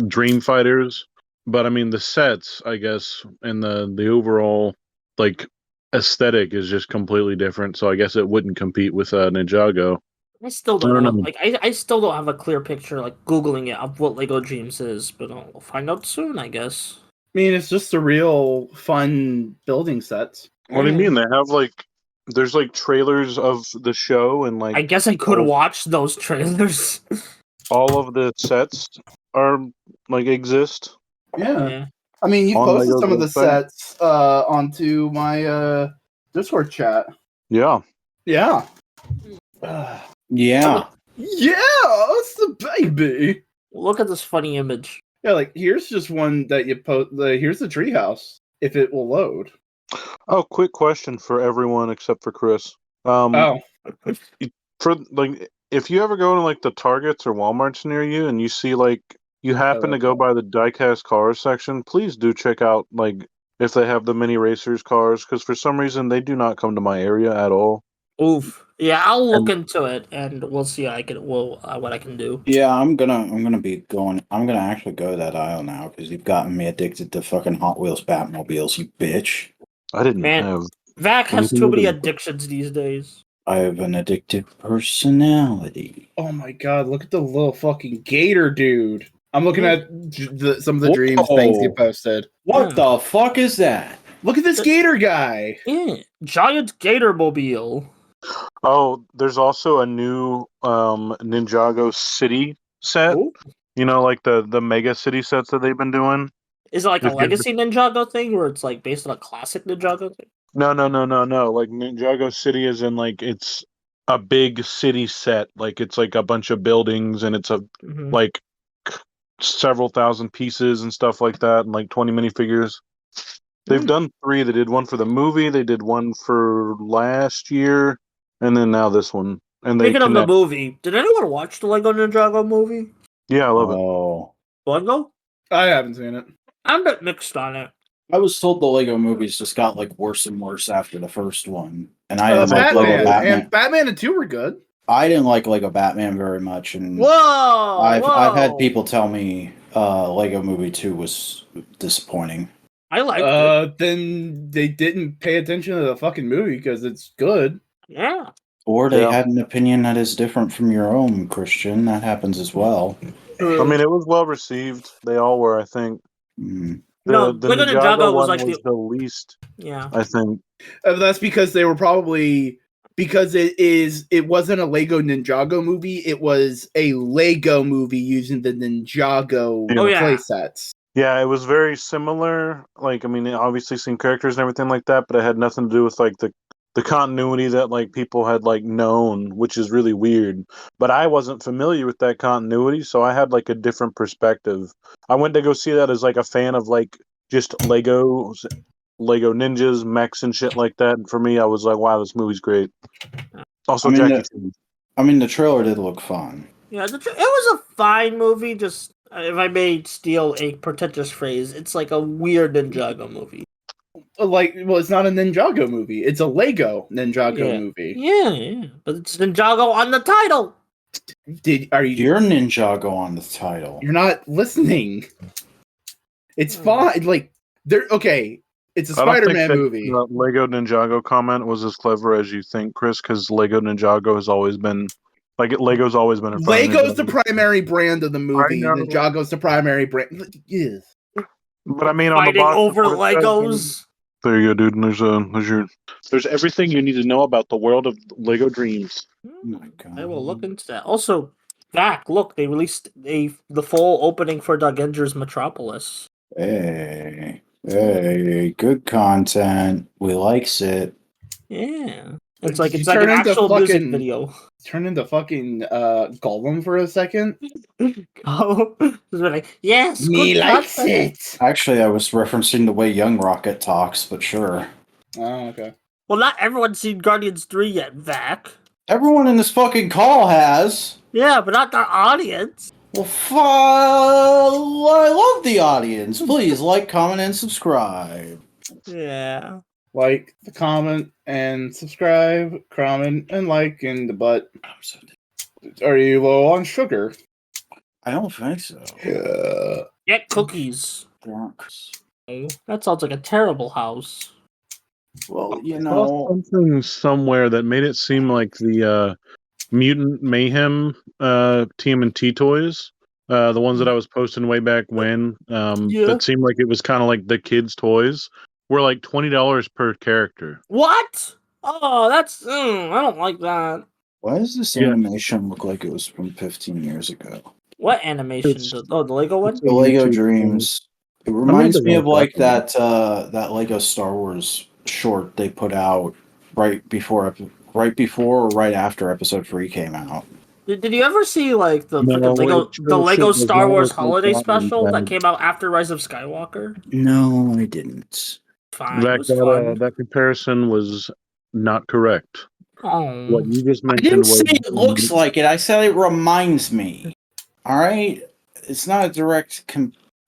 [SPEAKER 4] dream fighters. But I mean, the sets, I guess, and the overall like aesthetic is just completely different. So I guess it wouldn't compete with Ninjago.
[SPEAKER 3] I still
[SPEAKER 4] I don't
[SPEAKER 3] don't know.
[SPEAKER 4] know.
[SPEAKER 3] Like, I still don't have a clear picture, like, Googling it, of what Lego Dreams is, but I'll find out soon, I guess.
[SPEAKER 2] I mean, it's just a real fun building sets.
[SPEAKER 4] What do you mean? They have like there's like trailers of the show, and like
[SPEAKER 3] I guess I could
[SPEAKER 4] all,
[SPEAKER 3] watch those trailers.
[SPEAKER 4] all of the sets are like exist
[SPEAKER 2] Yeah.
[SPEAKER 3] Yeah.
[SPEAKER 2] I mean, you
[SPEAKER 4] on
[SPEAKER 2] posted
[SPEAKER 4] Lego's
[SPEAKER 2] some of the
[SPEAKER 4] website.
[SPEAKER 2] sets onto my Discord chat.
[SPEAKER 4] Yeah.
[SPEAKER 2] Yeah.
[SPEAKER 1] Yeah.
[SPEAKER 2] Yeah, it's the baby.
[SPEAKER 3] Look at this funny image.
[SPEAKER 2] Yeah, like here's just one that you post. Here's the treehouse. If it will load.
[SPEAKER 4] Oh, quick question for everyone except for Chris.
[SPEAKER 2] Oh,
[SPEAKER 4] For like, if you ever go to like the Targets or WalMarts near you, and you see like you happen to go by the diecast cars section, please do check out like if they have the mini racers cars, because for some reason they do not come to my area at all.
[SPEAKER 3] Oof. Yeah, I'll look
[SPEAKER 4] And-
[SPEAKER 3] into it, and we'll see what I can do.
[SPEAKER 1] Yeah, I'm gonna be going. I'm gonna actually go to that aisle now because you've gotten me addicted to fucking Hot Wheels Batmobiles, you bitch.
[SPEAKER 4] I didn't
[SPEAKER 3] Man.
[SPEAKER 4] have.
[SPEAKER 3] Vac has
[SPEAKER 4] Anything
[SPEAKER 3] too many
[SPEAKER 4] other than-
[SPEAKER 3] addictions these days.
[SPEAKER 1] I have an addictive personality.
[SPEAKER 2] oh my god! Look at the little fucking gator dude. I'm looking at some of the dreams things you
[SPEAKER 1] Whoa.
[SPEAKER 2] posted.
[SPEAKER 1] What
[SPEAKER 3] Yeah.
[SPEAKER 1] the fuck is that?
[SPEAKER 2] Look at this gator guy.
[SPEAKER 3] Yeah. Giant Gator Mobile.
[SPEAKER 4] Oh, there's also a new Ninjago City set.
[SPEAKER 3] Ooh.
[SPEAKER 4] You know, like the mega city sets that they've been doing.
[SPEAKER 3] Is it like a
[SPEAKER 4] If you-
[SPEAKER 3] legacy Ninjago thing, where it's like based on a classic Ninjago thing?
[SPEAKER 4] No. Like Ninjago City is in like it's a big city set. Like it's like a bunch of buildings, and it's a
[SPEAKER 3] Mhm.
[SPEAKER 4] like several thousand pieces and stuff like that, and like 20 minifigures. They've done 3. They did one for the movie. They did one for last year, and then now this one. And they
[SPEAKER 3] Speaking of the
[SPEAKER 4] connect.
[SPEAKER 3] movie, did anyone watch the Lego Ninjago movie?
[SPEAKER 4] Yeah, I love it.
[SPEAKER 1] Oh,
[SPEAKER 3] Lego?
[SPEAKER 2] I haven't seen it.
[SPEAKER 3] I'm a bit mixed on it.
[SPEAKER 1] I was told the Lego movies just got like worse and worse after the first one, and I didn't like
[SPEAKER 2] Batman
[SPEAKER 1] Lego Batman.
[SPEAKER 2] and Batman and 2 were good.
[SPEAKER 1] I didn't like Lego Batman very much, and
[SPEAKER 3] Whoa!
[SPEAKER 1] I've had
[SPEAKER 3] whoa.
[SPEAKER 1] people tell me Lego Movie 2 was disappointing.
[SPEAKER 3] I liked it.
[SPEAKER 2] Then they didn't pay attention to the fucking movie because it's good.
[SPEAKER 3] Yeah.
[SPEAKER 1] Or they
[SPEAKER 4] Yeah.
[SPEAKER 1] had an opinion that is different from your own, Christian. That happens as well.
[SPEAKER 4] I mean, it was well received. They all were, I think.
[SPEAKER 1] Mm.
[SPEAKER 3] No,
[SPEAKER 4] The
[SPEAKER 3] Lego Ninjago was
[SPEAKER 4] one
[SPEAKER 3] like
[SPEAKER 4] was the least,
[SPEAKER 3] Yeah.
[SPEAKER 4] I think.
[SPEAKER 2] That's because they were probably because it wasn't a Lego Ninjago movie. It was a Lego movie using the Ninjago
[SPEAKER 3] Oh, yeah.
[SPEAKER 2] play sets.
[SPEAKER 4] Yeah, it was very similar. Like, I mean, obviously same characters and everything like that, but it had nothing to do with like the continuity that like people had like known, which is really weird. But I wasn't familiar with that continuity, so I had like a different perspective. I went to go see that as like a fan of like just Lego ninjas, mechs, and shit like that. And for me, I was like, wow, this movie's great. Also,
[SPEAKER 1] I mean,
[SPEAKER 4] Jackie Chan.
[SPEAKER 1] the trailer did look fun.
[SPEAKER 3] Yeah, it was a fine movie, just if I may steal a pretentious phrase, it's like a weird Ninjago movie.
[SPEAKER 2] It's not a Ninjago movie. It's a Lego Ninjago movie.
[SPEAKER 3] Yeah. But it's Ninjago on the title.
[SPEAKER 1] You're Ninjago on the title.
[SPEAKER 2] You're not listening. It's fine. Like they're okay. It's a
[SPEAKER 4] I don't think
[SPEAKER 2] Spider-Man
[SPEAKER 4] that
[SPEAKER 2] movie.
[SPEAKER 4] the Lego Ninjago comment was as clever as you think, Chris, because Lego Ninjago has always been Lego's always been in front of
[SPEAKER 2] Lego's the
[SPEAKER 4] Ninjago.
[SPEAKER 2] primary brand of the movie.
[SPEAKER 4] know.
[SPEAKER 2] Ninjago's the primary brand. Yes.
[SPEAKER 4] But I mean, on the
[SPEAKER 3] Fighting
[SPEAKER 4] box
[SPEAKER 3] over
[SPEAKER 4] before it says-
[SPEAKER 3] Legos.
[SPEAKER 4] There you go, dude. And there's everything you need to know about the world of Lego Dreams.
[SPEAKER 1] Oh my God.
[SPEAKER 3] I will look into that. Also, Vac, look, they released the full opening for Doug Enger's Metropolis.
[SPEAKER 1] Hey, good content. We likes it.
[SPEAKER 3] Yeah. It's like
[SPEAKER 2] Did
[SPEAKER 3] it's
[SPEAKER 2] you
[SPEAKER 3] like an
[SPEAKER 2] turn into
[SPEAKER 3] actual music
[SPEAKER 2] fucking-
[SPEAKER 3] video.
[SPEAKER 2] Turn into fucking Gollum for a second.
[SPEAKER 3] Oh, like, yes,
[SPEAKER 2] Me
[SPEAKER 3] good
[SPEAKER 2] likes
[SPEAKER 3] content.
[SPEAKER 2] it.
[SPEAKER 1] Actually, I was referencing the way Young Rocket talks, but sure.
[SPEAKER 2] Oh, okay.
[SPEAKER 3] Well, not everyone's seen Guardians 3 yet, Vac.
[SPEAKER 1] Everyone in this fucking call has.
[SPEAKER 3] Yeah, but not the audience.
[SPEAKER 1] Well, I love the audience. Please like, comment, and subscribe.
[SPEAKER 3] Yeah.
[SPEAKER 2] Like, the comment, and subscribe, comment, and like in the butt. Are you low on sugar?
[SPEAKER 1] I don't think so.
[SPEAKER 3] Get cookies.
[SPEAKER 1] There aren't cookies.
[SPEAKER 3] That sounds like a terrible house.
[SPEAKER 1] Well, you
[SPEAKER 4] I saw
[SPEAKER 1] know,
[SPEAKER 4] something somewhere that made it seem like the Mutant Mayhem TMNT toys, the ones that I was posting way back when,
[SPEAKER 3] Yeah.
[SPEAKER 4] that seemed like it was kind of like the kids' toys, were like $20 per character.
[SPEAKER 3] What? Oh, that's I don't like that.
[SPEAKER 1] why does this
[SPEAKER 4] Yeah.
[SPEAKER 1] animation look like it was from 15 years ago?
[SPEAKER 3] What animation?
[SPEAKER 4] It's-
[SPEAKER 3] The Lego one?
[SPEAKER 1] The Lego
[SPEAKER 4] YouTube
[SPEAKER 1] Dreams. It
[SPEAKER 4] made
[SPEAKER 1] reminds
[SPEAKER 4] the
[SPEAKER 1] me of
[SPEAKER 4] wrong
[SPEAKER 1] like
[SPEAKER 4] platform.
[SPEAKER 1] that Lego Star Wars short they put out right before or right after Episode 3 came out.
[SPEAKER 3] Did you ever see like the
[SPEAKER 4] No,
[SPEAKER 3] freaking Lego
[SPEAKER 4] it
[SPEAKER 3] the Lego
[SPEAKER 4] was
[SPEAKER 3] Star
[SPEAKER 4] not
[SPEAKER 3] Wars
[SPEAKER 4] like
[SPEAKER 3] holiday
[SPEAKER 4] that.
[SPEAKER 3] special that came out after Rise of Skywalker?
[SPEAKER 1] No, I didn't.
[SPEAKER 3] Fine, it was fun.
[SPEAKER 4] That comparison was not correct.
[SPEAKER 3] Oh,
[SPEAKER 4] What you just
[SPEAKER 1] I
[SPEAKER 4] mentioned
[SPEAKER 1] didn't
[SPEAKER 4] was
[SPEAKER 1] say it looks like it. I said it reminds me. All right, it's not a direct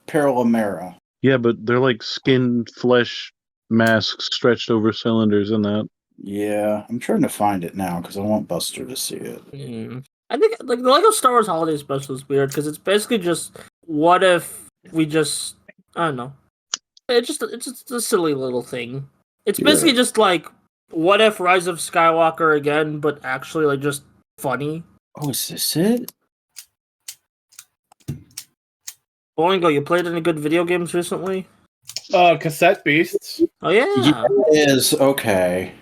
[SPEAKER 1] parallel.
[SPEAKER 4] yeah, but they're like skin flesh masks stretched over cylinders and that.
[SPEAKER 1] Yeah, I'm trying to find it now because I want Buster to see it.
[SPEAKER 3] yeah. I think like the Lego Star Wars holiday special is weird because it's basically just what if we just I don't know. It's just a silly little thing. It's
[SPEAKER 1] You're
[SPEAKER 3] basically
[SPEAKER 1] right.
[SPEAKER 3] just like what if Rise of Skywalker again, but actually like just funny.
[SPEAKER 1] Oh, is this it?
[SPEAKER 3] Boingo, you played any good video games recently?
[SPEAKER 2] Cassette Beasts.
[SPEAKER 3] Oh yeah.
[SPEAKER 1] It is okay.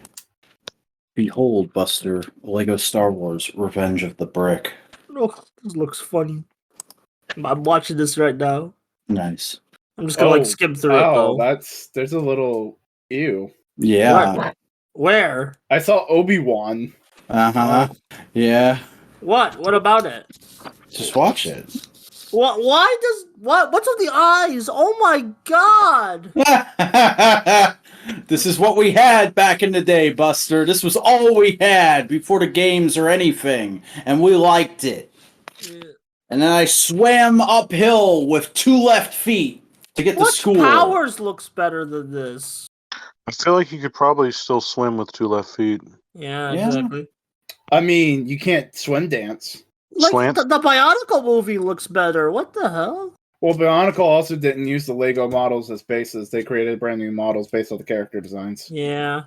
[SPEAKER 1] Behold, Buster, Lego Star Wars: Revenge of the Brick.
[SPEAKER 3] Oh, this looks funny. I'm watching this right now.
[SPEAKER 1] Nice.
[SPEAKER 3] I'm just gonna like skim through it though.
[SPEAKER 2] There's a little ew.
[SPEAKER 1] Yeah.
[SPEAKER 3] What? Where?
[SPEAKER 2] I saw Obi-Wan.
[SPEAKER 1] Uh-huh. Yeah.
[SPEAKER 3] What? What about it?
[SPEAKER 1] Just watch it.
[SPEAKER 3] What? Why does what? What's with the eyes? Oh my god!
[SPEAKER 1] This is what we had back in the day, Buster. This was all we had before the games or anything, and we liked it. And then I swam uphill with 2 left feet to get to
[SPEAKER 3] What
[SPEAKER 1] school.
[SPEAKER 3] Powers looks better than this?
[SPEAKER 4] I feel like you could probably still swim with 2 left feet.
[SPEAKER 3] Yeah,
[SPEAKER 1] Yeah.
[SPEAKER 3] exactly.
[SPEAKER 2] I mean, you can't swim dance.
[SPEAKER 3] Like
[SPEAKER 4] Slant?
[SPEAKER 3] the Bionicle movie looks better. What the hell?
[SPEAKER 2] Well, Bionicle also didn't use the Lego models as bases. They created brand new models based on the character designs.
[SPEAKER 3] Yeah.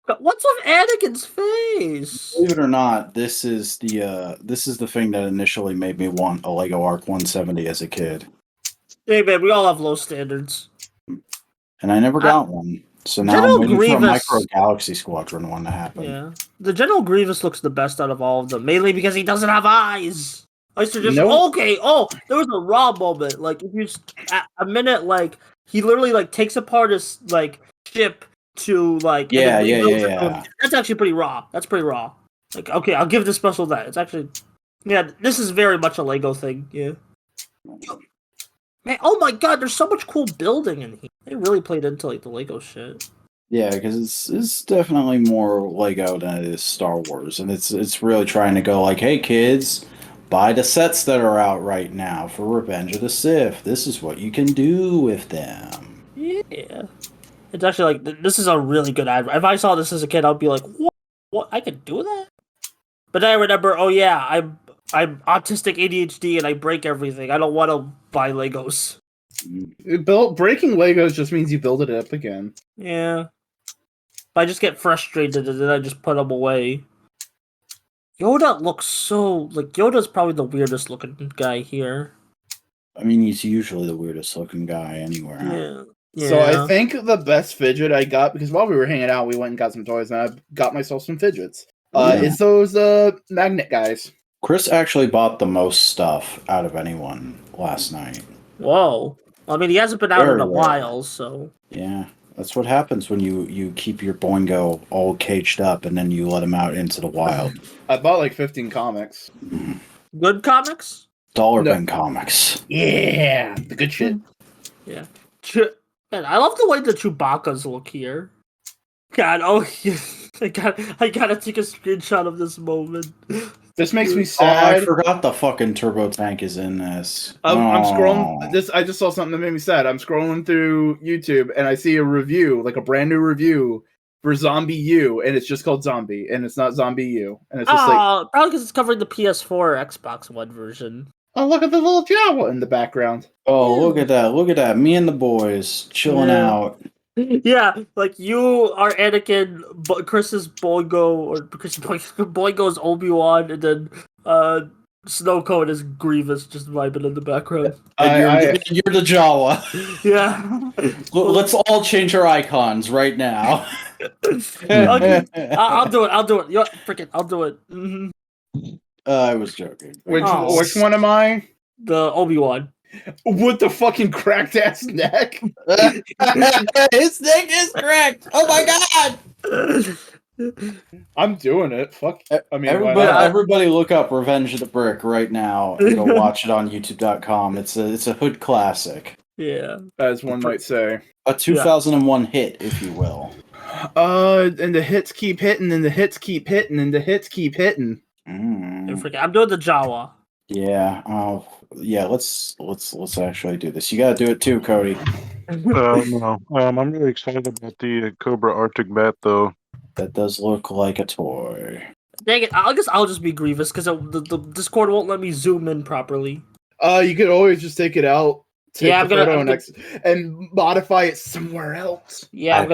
[SPEAKER 3] But what's with Anakin's face?
[SPEAKER 1] Believe it or not, this is the thing that initially made me want a Lego Arc 170 as a kid,
[SPEAKER 3] Hey man, we all have low standards.
[SPEAKER 1] and I never got one. So now
[SPEAKER 3] General
[SPEAKER 1] I'm waiting for a
[SPEAKER 3] Grievous-
[SPEAKER 1] Micro Galaxy Squadron one to happen.
[SPEAKER 3] Yeah. The General Grievous looks the best out of all of them, mainly because he doesn't have eyes. I used to just
[SPEAKER 2] Nope.
[SPEAKER 3] okay. Oh, there was a raw moment. Like if you a minute, like he literally like takes apart his like ship to like
[SPEAKER 1] Yeah,
[SPEAKER 3] and then
[SPEAKER 1] yeah,
[SPEAKER 3] rebuilds
[SPEAKER 1] yeah,
[SPEAKER 3] it.
[SPEAKER 1] yeah.
[SPEAKER 3] That's actually pretty raw. That's pretty raw. Like okay, I'll give the special that. It's actually yeah. This is very much a Lego thing. Yeah. Man, oh my god, there's so much cool building in here. They really played into like the Lego shit.
[SPEAKER 1] Yeah, because it's definitely more Lego than it is Star Wars, and it's really trying to go like, hey kids, buy the sets that are out right now for Revenge of the Sith. This is what you can do with them.
[SPEAKER 3] Yeah. It's actually like this is a really good ad. If I saw this as a kid, I'd be like, "What? What? I could do that?" But then I remember, oh yeah, I'm autistic ADHD and I break everything. I don't want to buy Legos.
[SPEAKER 2] Breaking Legos just means you build it up again.
[SPEAKER 3] Yeah. But I just get frustrated and then I just put them away. Yoda looks so like Yoda's probably the weirdest looking guy here.
[SPEAKER 1] I mean, he's usually the weirdest looking guy anywhere.
[SPEAKER 3] Yeah. Yeah.
[SPEAKER 2] So I think the best fidget I got, because while we were hanging out, we went and got some toys, and I got myself some fidgets.
[SPEAKER 1] Yeah.
[SPEAKER 2] Is those magnet guys.
[SPEAKER 1] Chris actually bought the most stuff out of anyone last night.
[SPEAKER 3] Whoa. I mean, he hasn't been out
[SPEAKER 1] Very
[SPEAKER 3] in a
[SPEAKER 1] rare.
[SPEAKER 3] while, so.
[SPEAKER 1] Yeah, that's what happens when you keep your Boingo all caged up and then you let him out into the wild.
[SPEAKER 2] I bought like 15 comics.
[SPEAKER 3] Good comics?
[SPEAKER 1] Dollar
[SPEAKER 2] No.
[SPEAKER 1] bin comics.
[SPEAKER 2] Yeah, the good shit.
[SPEAKER 3] Yeah. Man, I love the way the Chewbacca's look here. God, oh, I gotta take a screenshot of this moment.
[SPEAKER 2] This makes me
[SPEAKER 1] Oh, I
[SPEAKER 2] sad.
[SPEAKER 1] forgot the fucking turbo tank is in this.
[SPEAKER 2] I'm
[SPEAKER 1] Oh.
[SPEAKER 2] scrolling. I just saw something that made me sad. I'm scrolling through YouTube and I see a review, like a brand new review for Zombie U, and it's just called Zombie, and it's not Zombie U, and it's just like,
[SPEAKER 3] probably because it's covering the PS4 or Xbox One version.
[SPEAKER 2] oh, look at the little Jawa in the background.
[SPEAKER 1] Oh,
[SPEAKER 3] Yeah.
[SPEAKER 1] look at that! Look at that! Me and the boys chilling
[SPEAKER 3] Yeah.
[SPEAKER 1] out.
[SPEAKER 3] Yeah, like you are Anakin, Chris is Boigo, or Boigo's Obi-Wan, and then Snow Cone is Grievous, just vibing in the background.
[SPEAKER 1] And you're the Jawa.
[SPEAKER 3] Yeah.
[SPEAKER 1] Let's all change our icons right now.
[SPEAKER 3] Okay. I'll do it. Yo, freaking, I'll do it. Mm-hmm.
[SPEAKER 1] I was joking.
[SPEAKER 2] Which
[SPEAKER 3] Oh.
[SPEAKER 2] one am I?
[SPEAKER 3] The Obi-Wan.
[SPEAKER 2] With the fucking cracked ass neck.
[SPEAKER 1] His neck is cracked. Oh my god!
[SPEAKER 2] I'm doing it. Fuck. I mean,
[SPEAKER 1] everybody look up Revenge of the Brick right now and go watch it on YouTube.com. It's a hood classic.
[SPEAKER 3] Yeah.
[SPEAKER 2] As one might say.
[SPEAKER 1] A 2001 hit, if you will.
[SPEAKER 2] And the hits keep hitting, and the hits keep hitting, and the hits keep hitting.
[SPEAKER 3] I'm doing the Jawa.
[SPEAKER 1] Yeah. Yeah. Let's actually do this. You gotta do it too, Cody.
[SPEAKER 4] No. I'm really excited about the Cobra Arctic Bat, though.
[SPEAKER 1] That does look like a toy.
[SPEAKER 3] Dang it! I guess I'll just be Grievous because the Discord won't let me zoom in properly.
[SPEAKER 2] You could always just take it out.
[SPEAKER 3] Yeah,
[SPEAKER 2] and modify it somewhere else.
[SPEAKER 3] Yeah,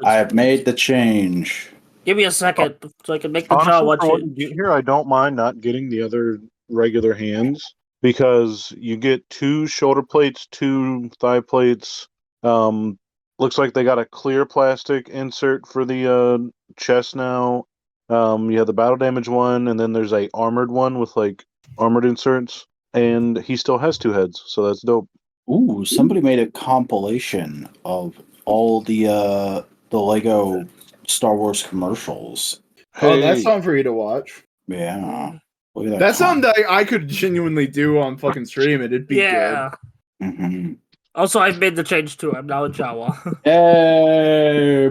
[SPEAKER 1] I have made the change.
[SPEAKER 3] Give me a second so I can make the
[SPEAKER 4] Honestly,
[SPEAKER 3] Jawa
[SPEAKER 4] for what
[SPEAKER 3] change.
[SPEAKER 4] you get here, I don't mind not getting the other regular hands because you get 2 shoulder plates, 2 thigh plates. Looks like they got a clear plastic insert for the chest now. You have the battle damage one, and then there's a armored one with like armored inserts, and he still has 2 heads, so that's dope.
[SPEAKER 1] Ooh, somebody made a compilation of all the Lego Star Wars commercials.
[SPEAKER 2] Oh, that's something for you to watch.
[SPEAKER 1] Yeah. Look at that.
[SPEAKER 2] That's something that I could genuinely do on fucking stream, and it'd be
[SPEAKER 3] Yeah.
[SPEAKER 2] good.
[SPEAKER 1] Mm-hmm.
[SPEAKER 3] Also, I've made the change too. I'm now a Jawa.
[SPEAKER 1] Hey,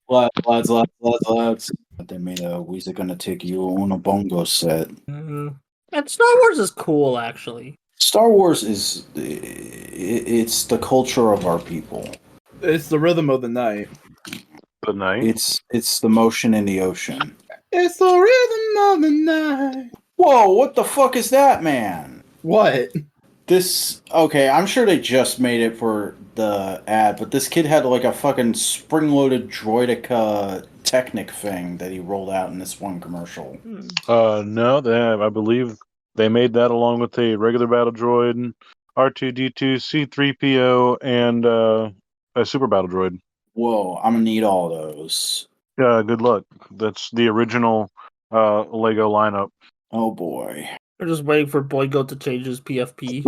[SPEAKER 1] lads. They made a Weezer Gonna Take You on a Bongo set.
[SPEAKER 3] Mm-hmm. And Star Wars is cool, actually.
[SPEAKER 1] Star Wars is it's the culture of our people.
[SPEAKER 2] It's the rhythm of the night.
[SPEAKER 4] The night?
[SPEAKER 1] It's the motion in the ocean.
[SPEAKER 2] It's the rhythm of the night.
[SPEAKER 1] Whoa, what the fuck is that, man?
[SPEAKER 2] What?
[SPEAKER 1] Okay, I'm sure they just made it for the ad, but this kid had like a fucking spring-loaded Droidica Technic thing that he rolled out in this one commercial.
[SPEAKER 4] No, I believe they made that along with a regular battle droid, R2-D2, C-3PO, and a super battle droid.
[SPEAKER 1] Whoa, I'm gonna need all those.
[SPEAKER 4] Yeah, good luck. That's the original Lego lineup.
[SPEAKER 1] Oh boy.
[SPEAKER 3] We're just waiting for Boigo to change his PFP.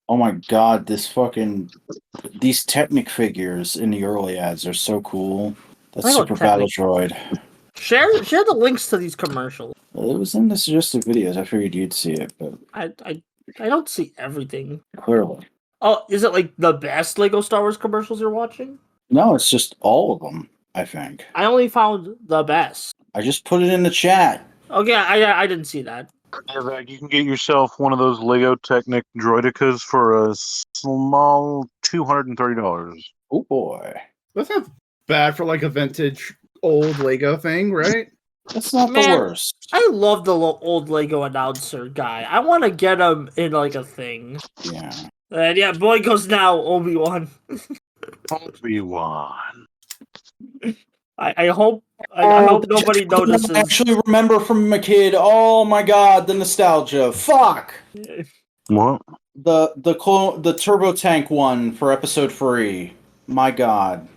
[SPEAKER 1] Oh my god, these Technic figures in the early ads are so cool. That's Super Battle Droid.
[SPEAKER 3] Share the links to these commercials.
[SPEAKER 1] Well, it was in the suggested videos. I figured you'd see it, but
[SPEAKER 3] I don't see everything.
[SPEAKER 1] Clearly.
[SPEAKER 3] Oh, is it like the best Lego Star Wars commercials you're watching?
[SPEAKER 1] No, it's just all of them, I think.
[SPEAKER 3] I only found the best.
[SPEAKER 1] I just put it in the chat.
[SPEAKER 3] Okay, I didn't see that.
[SPEAKER 4] Yeah, you can get yourself one of those Lego Technic Droidicas for a small $230.
[SPEAKER 1] Oh boy.
[SPEAKER 2] That's not bad for like a vintage old Lego thing, right?
[SPEAKER 1] That's not the worst.
[SPEAKER 3] I love the old Lego announcer guy. I want to get him in like a thing.
[SPEAKER 1] Yeah.
[SPEAKER 3] And yeah, Boigo's now Obi-Wan.
[SPEAKER 4] Obi-Wan.
[SPEAKER 3] I hope nobody notices.
[SPEAKER 1] I actually remember from a kid. Oh my god, the nostalgia. Fuck.
[SPEAKER 4] What?
[SPEAKER 1] The turbo tank one for episode 3. My god.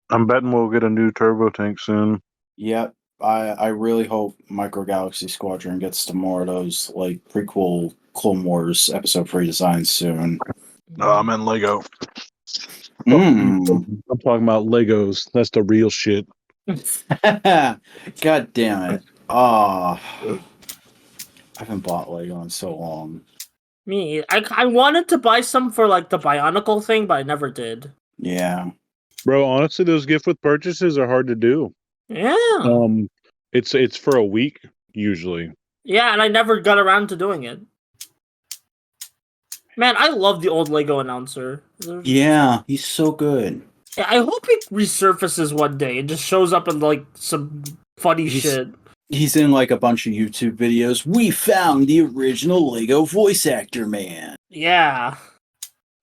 [SPEAKER 4] I'm betting we'll get a new turbo tank soon.
[SPEAKER 1] Yep. I really hope Micro Galaxy Squadron gets to more of those like prequel Clone Wars episode 3 designs soon.
[SPEAKER 4] I'm in Lego.
[SPEAKER 1] Mm.
[SPEAKER 4] I'm talking about Legos. That's the real shit.
[SPEAKER 1] God damn it. I haven't bought Lego in so long.
[SPEAKER 3] Me, I wanted to buy some for like the Bionicle thing, but I never did.
[SPEAKER 1] Yeah.
[SPEAKER 4] Bro, honestly, those gift with purchases are hard to do.
[SPEAKER 3] Yeah.
[SPEAKER 4] It's for a week, usually.
[SPEAKER 3] Yeah, and I never got around to doing it. Man, I love the old Lego announcer.
[SPEAKER 1] Yeah, he's so good.
[SPEAKER 3] I hope it resurfaces one day and just shows up in like some funny shit.
[SPEAKER 1] He's in like a bunch of YouTube videos. We found the original Lego voice actor man.
[SPEAKER 3] Yeah.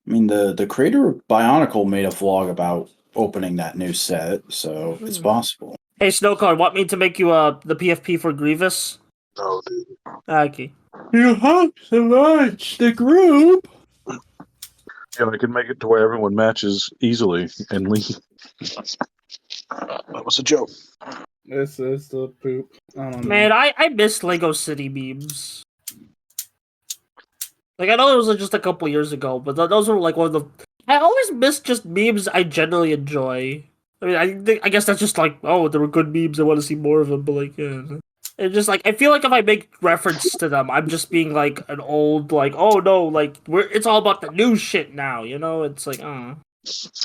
[SPEAKER 1] I mean, the creator of Bionicle made a vlog about opening that new set, so it's possible.
[SPEAKER 3] Hey, Snowcone, want me to make you the PFP for Grievous?
[SPEAKER 4] No, dude.
[SPEAKER 3] Okay.
[SPEAKER 1] You have to watch the group.
[SPEAKER 4] Yeah, I can make it to where everyone matches easily and leave. That was a joke.
[SPEAKER 2] This is the poop. I don't know.
[SPEAKER 3] Man, I miss Lego City memes. Like, I know it was like, just a couple years ago, but those were like one of the... I always miss just memes I generally enjoy. I mean, I guess that's just like, oh, there were good memes, I want to see more of them, but like, yeah. It's just like, I feel like if I make reference to them, I'm just being like an old, like, oh no, like, it's all about the new shit now, you know? It's like,
[SPEAKER 4] I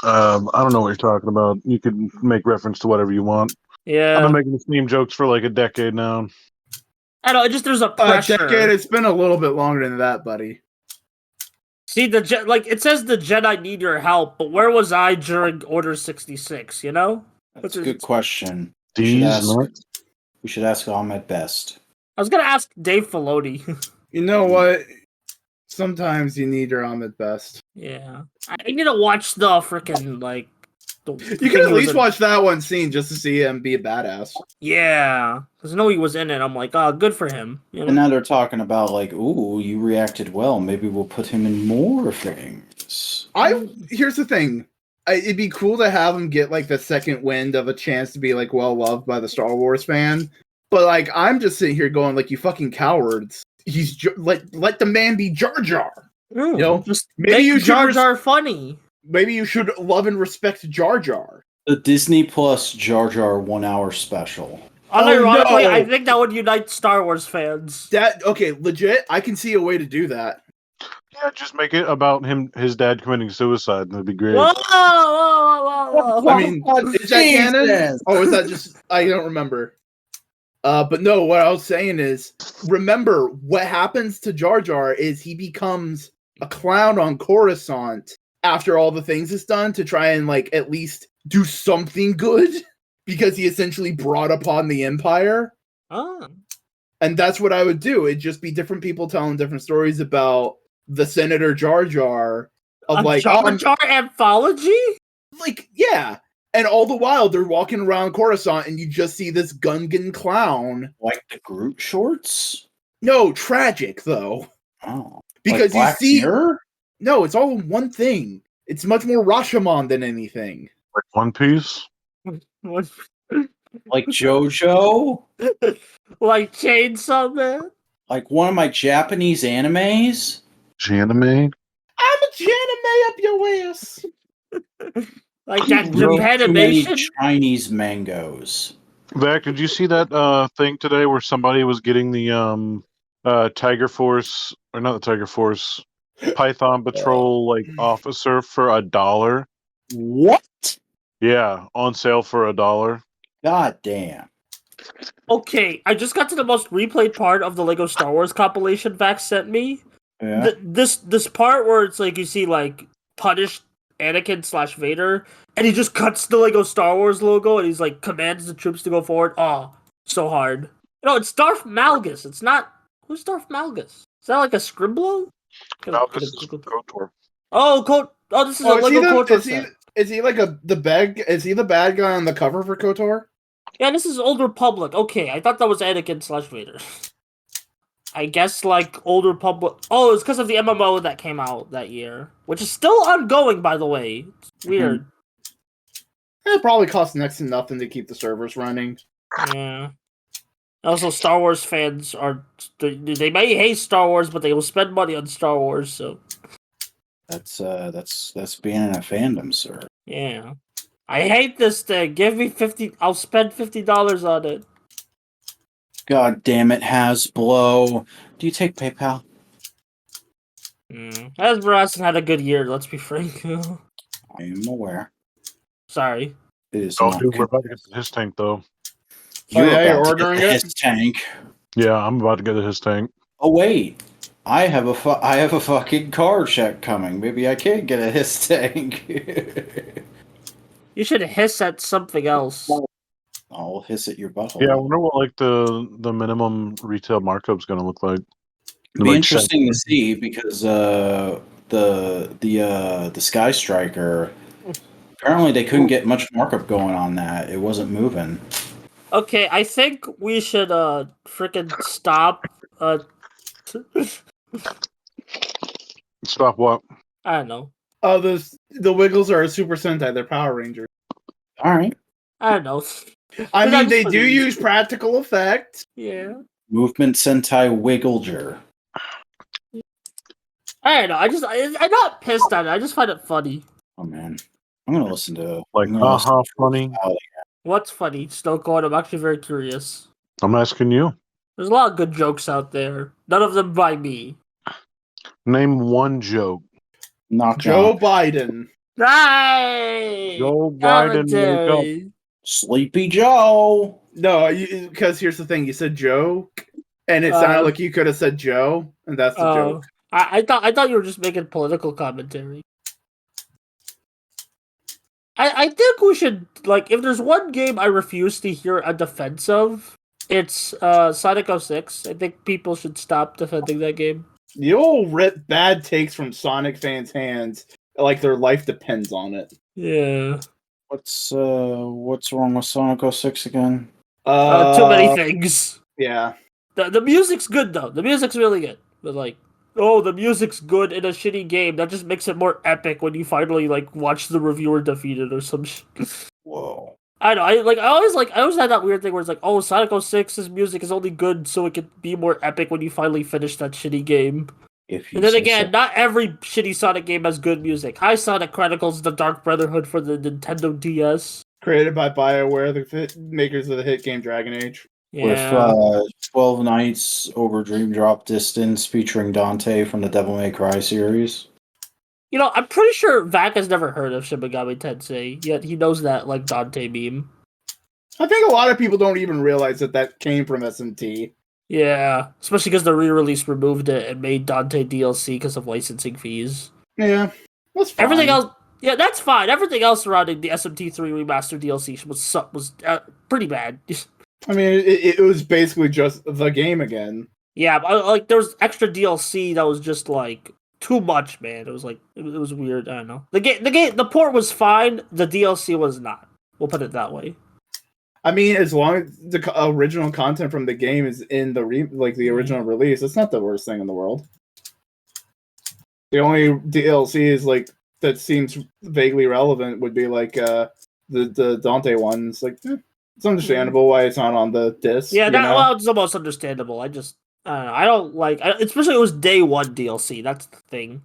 [SPEAKER 4] don't know what you're talking about. You can make reference to whatever you want.
[SPEAKER 3] yeah.
[SPEAKER 4] I've been making this meme jokes for like a decade now.
[SPEAKER 3] I know, there's a pressure.
[SPEAKER 2] Decade, it's been a little bit longer than that, buddy.
[SPEAKER 3] See, it says the Jedi need your help, but where was I during Order 66, you know?
[SPEAKER 1] That's a good question.
[SPEAKER 4] These
[SPEAKER 1] We should ask Ahmed Best.
[SPEAKER 3] I was gonna ask Dave Filoni.
[SPEAKER 2] You know what? Sometimes you need your Ahmed Best.
[SPEAKER 3] Yeah. I need to watch the freaking, like...
[SPEAKER 2] You can at least watch that one scene just to see him be a badass.
[SPEAKER 3] Yeah. Because I know he was in it. I'm like, oh, good for him. You know?
[SPEAKER 1] And now they're talking about like, ooh, you reacted well. Maybe we'll put him in more things.
[SPEAKER 2] Here's the thing. It'd be cool to have him get like the second wind of a chance to be like well loved by the Star Wars fan. But like, I'm just sitting here going like, you fucking cowards. He's let the man be Jar Jar.
[SPEAKER 3] You
[SPEAKER 2] know,
[SPEAKER 3] just
[SPEAKER 2] maybe you should
[SPEAKER 3] Jar Jar funny.
[SPEAKER 2] Maybe you should love and respect Jar Jar.
[SPEAKER 1] The Disney Plus Jar Jar 1 hour special.
[SPEAKER 3] Unironically,
[SPEAKER 2] no.
[SPEAKER 3] I think that would unite Star Wars fans.
[SPEAKER 2] Okay, legit, I can see a way to do that.
[SPEAKER 4] Yeah, just make it about his dad committing suicide. That'd be great.
[SPEAKER 3] Whoa, whoa, whoa, whoa.
[SPEAKER 2] I mean, is that canon? Oh, is that just... I don't remember. But no, what I was saying is, remember, what happens to Jar Jar is he becomes a clown on Coruscant after all the things is done to try and, like, at least do something good, because he essentially brought upon the Empire.
[SPEAKER 3] Oh.
[SPEAKER 2] And that's what I would do. It'd just be different people telling different stories about the Senator Jar Jar. Of like,
[SPEAKER 3] Jar Jar anthology?
[SPEAKER 2] Like, yeah. And all the while, they're walking around Coruscant, and you just see this Gungan clown.
[SPEAKER 1] Like the Groot shorts?
[SPEAKER 2] No, tragic, though.
[SPEAKER 1] Oh.
[SPEAKER 2] Because
[SPEAKER 1] like Black
[SPEAKER 2] you see...
[SPEAKER 1] Mirror?
[SPEAKER 2] No, it's all in one thing. It's much more Rashomon than anything.
[SPEAKER 4] Like One Piece?
[SPEAKER 3] What?
[SPEAKER 1] Like JoJo?
[SPEAKER 3] Like Chainsaw Man?
[SPEAKER 1] Like one of my Japanese animes?
[SPEAKER 4] Janime?
[SPEAKER 2] I'm a Janime up your ass.
[SPEAKER 3] Like that
[SPEAKER 1] Wrote too many
[SPEAKER 3] Japanimation?
[SPEAKER 1] Chinese mangoes.
[SPEAKER 4] Zach, did you see that thing today where somebody was getting the Tiger Force, or not the Tiger Force, Python Patrol like officer for $1?
[SPEAKER 1] What?
[SPEAKER 4] Yeah, on sale for $1.
[SPEAKER 1] God damn.
[SPEAKER 3] Okay, I just got to the most replayed part of the Lego Star Wars compilation Vax sent me.
[SPEAKER 1] Yeah.
[SPEAKER 3] This part where it's like you see like punished Anakin / Vader, and he just cuts the Lego Star Wars logo, and he's like commands the troops to go forward. Oh, so hard. No, it's Darth Malgus. It's not. Who's Darth Malgus? Is that like a Scribbler?
[SPEAKER 4] Malgus is KOTOR.
[SPEAKER 3] Oh, this is a Lego KOTOR set.
[SPEAKER 2] Is he like is he the bad guy on the cover for KOTOR?
[SPEAKER 3] Yeah, this is Old Republic. Okay, I thought that was Anakin / Vader. I guess, like, Old Republic... Oh, it's because of the MMO that came out that year. Which is still ongoing, by the way. It's weird.
[SPEAKER 2] It probably costs next to nothing to keep the servers running.
[SPEAKER 3] Yeah. Also, Star Wars fans are... They may hate Star Wars, but they will spend money on Star Wars, so...
[SPEAKER 1] That's being in a fandom, sir.
[SPEAKER 3] Yeah. I hate this thing. Give me 50... I'll spend $50 on it.
[SPEAKER 1] God damn it, Hasbro. Do you take PayPal?
[SPEAKER 3] Hasbro hasn't had a good year, let's be frank.
[SPEAKER 1] I am aware.
[SPEAKER 3] Sorry.
[SPEAKER 1] It is
[SPEAKER 4] Oh,
[SPEAKER 1] not
[SPEAKER 4] dude,
[SPEAKER 1] good.
[SPEAKER 4] we're about to get to his tank, though.
[SPEAKER 1] You're
[SPEAKER 2] yeah, you're
[SPEAKER 1] about to
[SPEAKER 2] ordering
[SPEAKER 1] get
[SPEAKER 2] it?
[SPEAKER 1] his tank.
[SPEAKER 4] Yeah, I'm about to get to his tank.
[SPEAKER 1] Oh wait, I have a fucking car check coming. Maybe I can get a his tank.
[SPEAKER 3] You should hiss at something else.
[SPEAKER 1] I'll hiss at your butthole.
[SPEAKER 4] Yeah, I wonder what like the minimum retail markup's going to look like.
[SPEAKER 1] It'd be
[SPEAKER 4] Like
[SPEAKER 1] interesting to see because the Sky Striker, apparently they couldn't get much markup going on that. It wasn't moving.
[SPEAKER 3] Okay, I think we should freaking stop.
[SPEAKER 4] Stop what?
[SPEAKER 3] I don't know.
[SPEAKER 2] Oh, the Wiggles are a Super Sentai. They're Power Rangers.
[SPEAKER 1] All right.
[SPEAKER 3] I don't know.
[SPEAKER 2] I
[SPEAKER 3] But
[SPEAKER 2] mean,
[SPEAKER 3] that's
[SPEAKER 2] they
[SPEAKER 3] funny.
[SPEAKER 2] do use practical effects.
[SPEAKER 3] Yeah.
[SPEAKER 1] Movement Sentai Wiggleger.
[SPEAKER 3] I don't know. I'm not pissed at it. I just find it funny.
[SPEAKER 1] Oh man, I'm gonna listen to
[SPEAKER 4] Like,
[SPEAKER 1] I'm gonna listen
[SPEAKER 4] haha,
[SPEAKER 1] to
[SPEAKER 4] funny.
[SPEAKER 1] Valley.
[SPEAKER 3] What's funny? Still going. I'm actually very curious.
[SPEAKER 4] I'm asking you.
[SPEAKER 3] There's a lot of good jokes out there. None of them by me.
[SPEAKER 4] Name one joke.
[SPEAKER 1] Knock
[SPEAKER 2] Joe
[SPEAKER 1] knock.
[SPEAKER 2] Biden.
[SPEAKER 3] Hey!
[SPEAKER 4] Joe Biden, wake up.
[SPEAKER 3] Commentary.
[SPEAKER 1] Sleepy Joe.
[SPEAKER 2] No, because here's the thing. You said joke, and it sounded like you could have said Joe, and that's the joke.
[SPEAKER 3] I thought you were just making political commentary. I think we should, like, if there's one game I refuse to hear a defense of, it's Sonic 06. I think people should stop defending that game.
[SPEAKER 2] You'll rip bad takes from Sonic fans' hands like their life depends on it.
[SPEAKER 3] Yeah.
[SPEAKER 1] What's wrong with Sonic 06 again?
[SPEAKER 3] Too many things.
[SPEAKER 2] Yeah.
[SPEAKER 3] The music's good though. The music's really good. But like, oh, the music's good in a shitty game. That just makes it more epic when you finally like watch the reviewer defeat it or some shit.
[SPEAKER 1] Whoa.
[SPEAKER 3] I know. I always had that weird thing where it's like, oh, Sonic 06's music is only good so it could be more epic when you finally finish that shitty game.
[SPEAKER 1] If you
[SPEAKER 3] And then
[SPEAKER 1] say
[SPEAKER 3] again,
[SPEAKER 1] so.
[SPEAKER 3] not every shitty Sonic game has good music. Hi, Sonic Chronicles: The Dark Brotherhood for the Nintendo DS.
[SPEAKER 2] Created by BioWare, the makers of the hit game Dragon Age.
[SPEAKER 3] Yeah.
[SPEAKER 1] With 12 Nights Over Dream Drop Distance featuring Dante from the Devil May Cry series.
[SPEAKER 3] You know, I'm pretty sure Vac has never heard of Shin Megami Tensei, yet he knows that, like, Dante meme.
[SPEAKER 2] I think a lot of people don't even realize that came from SMT.
[SPEAKER 3] Yeah, especially because the re-release removed it and made Dante DLC because of licensing fees.
[SPEAKER 2] Yeah, that's fine.
[SPEAKER 3] Everything else, yeah, that's fine. Everything else surrounding the SMT3 remaster DLC was pretty bad.
[SPEAKER 2] I mean, it was basically just the game again.
[SPEAKER 3] Yeah, but, like, there was extra DLC that was just like too much, man. It was like it was weird. I don't know. The port was fine. The DLC was not. We'll put it that way.
[SPEAKER 2] I mean, as long as the original content from the game is in the the original release, it's not the worst thing in the world. The only DLC is like that seems vaguely relevant would be like the Dante one. It's like it's understandable why it's not on the disc.
[SPEAKER 3] Yeah,
[SPEAKER 2] that
[SPEAKER 3] well, it's almost understandable. I don't know. I don't like, especially it was day one DLC. That's the thing.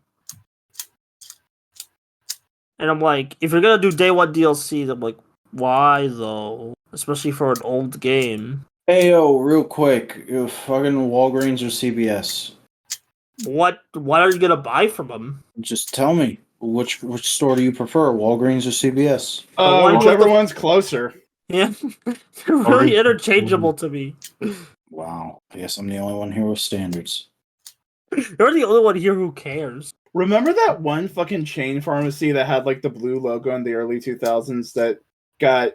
[SPEAKER 3] And I'm like, if you're gonna do day one DLC, I'm like, why though? Especially for an old game.
[SPEAKER 1] Hey yo, real quick, fucking Walgreens or CVS?
[SPEAKER 3] What are you gonna buy from them?
[SPEAKER 1] Just tell me which store do you prefer, Walgreens or CVS?
[SPEAKER 2] Whichever one's closer.
[SPEAKER 3] Yeah, they're really interchangeable to me.
[SPEAKER 1] Wow, I guess I'm the only one here with standards.
[SPEAKER 3] You're the only one here who cares.
[SPEAKER 2] Remember that one fucking chain pharmacy that had like the blue logo in the early 2000s that got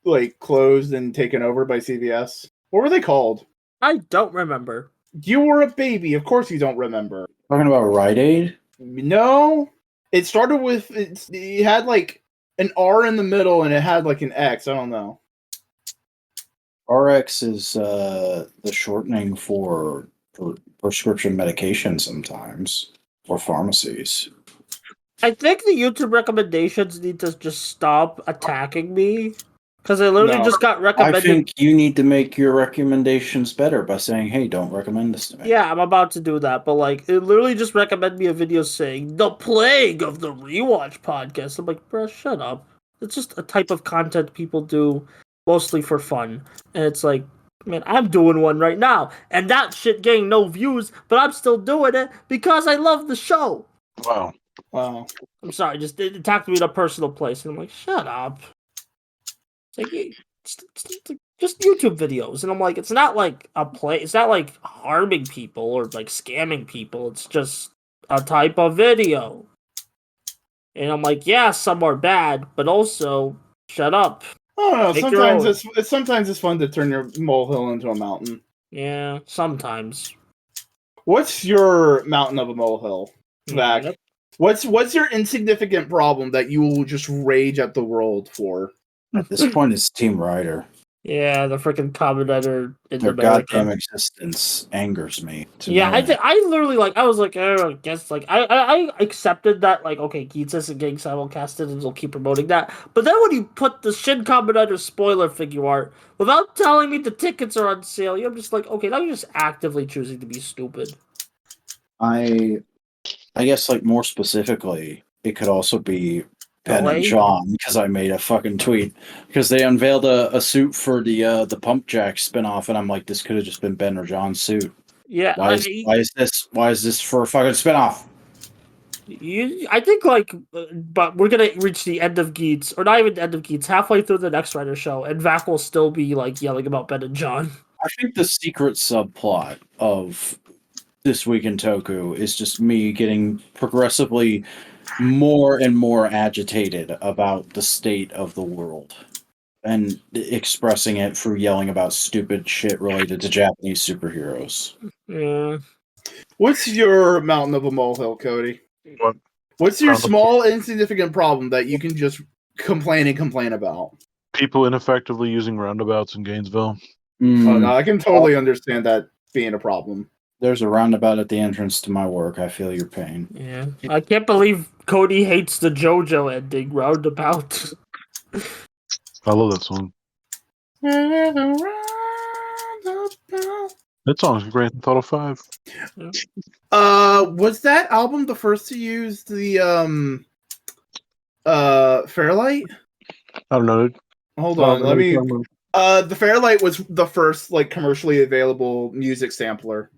[SPEAKER 2] like closed and taken over by CVS? What were they called?
[SPEAKER 3] I don't remember.
[SPEAKER 2] You were a baby. Of course you don't remember.
[SPEAKER 1] Talking about Rite Aid?
[SPEAKER 2] No. It started with it had like an R in the middle and it had like an X. I don't know.
[SPEAKER 1] RX is the shortening for prescription medication sometimes, or pharmacies.
[SPEAKER 3] I think the YouTube recommendations need to just stop attacking me. Because I literally just got recommended.
[SPEAKER 1] I think you need to make your recommendations better by saying, hey, don't recommend this to me.
[SPEAKER 3] Yeah, I'm about to do that. But like, it literally just recommended me a video saying, The Plague of the Rewatch Podcast. I'm like, bro, shut up. It's just a type of content people do mostly for fun. And it's like, man, I'm doing one right now. And that shit getting no views, but I'm still doing it because I love the show.
[SPEAKER 4] Wow.
[SPEAKER 3] I'm sorry, just it attacked me in a personal place. And I'm like, shut up. It's like, it's just YouTube videos. And I'm like, it's not like it's not like harming people or like scamming people. It's just a type of video. And I'm like, yeah, some are bad, but also shut up.
[SPEAKER 2] I don't know.
[SPEAKER 3] Make your
[SPEAKER 2] Sometimes it's fun to turn your molehill into a mountain.
[SPEAKER 3] Yeah, sometimes.
[SPEAKER 2] What's your mountain of a molehill, Zach?
[SPEAKER 3] Yep.
[SPEAKER 2] What's your insignificant problem that you will just rage at the world for?
[SPEAKER 1] At this point, it's Team Rider.
[SPEAKER 3] Yeah, the freaking Commodore in
[SPEAKER 1] Their
[SPEAKER 3] America.
[SPEAKER 1] goddamn existence angers me.
[SPEAKER 3] Yeah,
[SPEAKER 1] No
[SPEAKER 3] I literally I was like, I guess I accepted that okay, Geats isn't getting simulcasted and they'll keep promoting that. But then when you put the Shin Combinator spoiler figure art without telling me the tickets are on sale, you're just like, okay, now you're just actively choosing to be stupid.
[SPEAKER 1] I guess more specifically, it could also be Ben
[SPEAKER 3] LA?
[SPEAKER 1] and John, because I made a fucking tweet because they unveiled a suit for the Pump Jack spinoff, and I'm like, this could have just been Ben or John's suit.
[SPEAKER 3] Yeah,
[SPEAKER 1] Why is this for a fucking spinoff?
[SPEAKER 3] I think but we're gonna reach the end of Geats, or not even the end of Geats, halfway through the next Rider show, and Vac will still be yelling about Ben and John.
[SPEAKER 1] I think the secret subplot of This Week in Toku is just me getting progressively more and more agitated about the state of the world and expressing it through yelling about stupid shit related to Japanese superheroes.
[SPEAKER 3] Yeah.
[SPEAKER 2] What's your mountain of a molehill, Cody?
[SPEAKER 4] What?
[SPEAKER 2] What's your small, insignificant problem that you can just complain about?
[SPEAKER 4] People ineffectively using roundabouts in Gainesville.
[SPEAKER 2] Oh, no, I can totally understand that being a problem.
[SPEAKER 1] There's a roundabout at the entrance to my work. I feel your pain.
[SPEAKER 3] Yeah. I can't believe Cody hates the JoJo ending roundabout.
[SPEAKER 4] I love that song. That song's Grand Theft Auto 5.
[SPEAKER 2] Was that album the first to use the Fairlight?
[SPEAKER 4] I don't know.
[SPEAKER 2] Hold on, let me. The Fairlight was the first commercially available music sampler.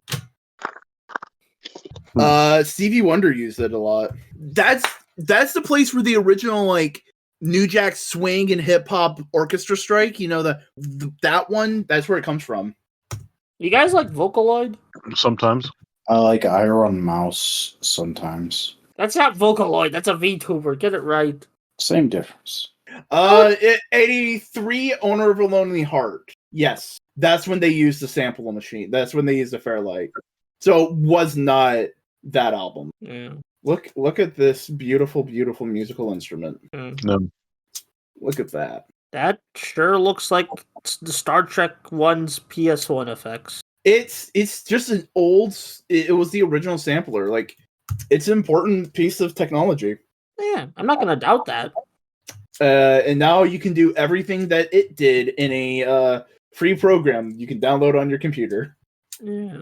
[SPEAKER 2] Stevie Wonder used it a lot. That's the place where the original New Jack Swing and hip hop orchestra strike. You know that one. That's where it comes from.
[SPEAKER 3] You guys like Vocaloid?
[SPEAKER 4] Sometimes.
[SPEAKER 1] I like Iron Mouse sometimes.
[SPEAKER 3] That's not Vocaloid. That's a VTuber. Get it right.
[SPEAKER 1] Same difference.
[SPEAKER 2] 83 Owner of a Lonely Heart. Yes, that's when they used the sample machine. That's when they used the Fairlight. So it was not that album.
[SPEAKER 3] Yeah.
[SPEAKER 2] Look at this beautiful, beautiful musical instrument.
[SPEAKER 4] No.
[SPEAKER 2] Look at that.
[SPEAKER 3] That sure looks like the Star Trek 1's PS1 effects.
[SPEAKER 2] It's just an old. It was the original sampler. It's an important piece of technology.
[SPEAKER 3] Yeah, I'm not gonna doubt that.
[SPEAKER 2] And now you can do everything that it did in a free program you can download on your computer.
[SPEAKER 3] Yeah.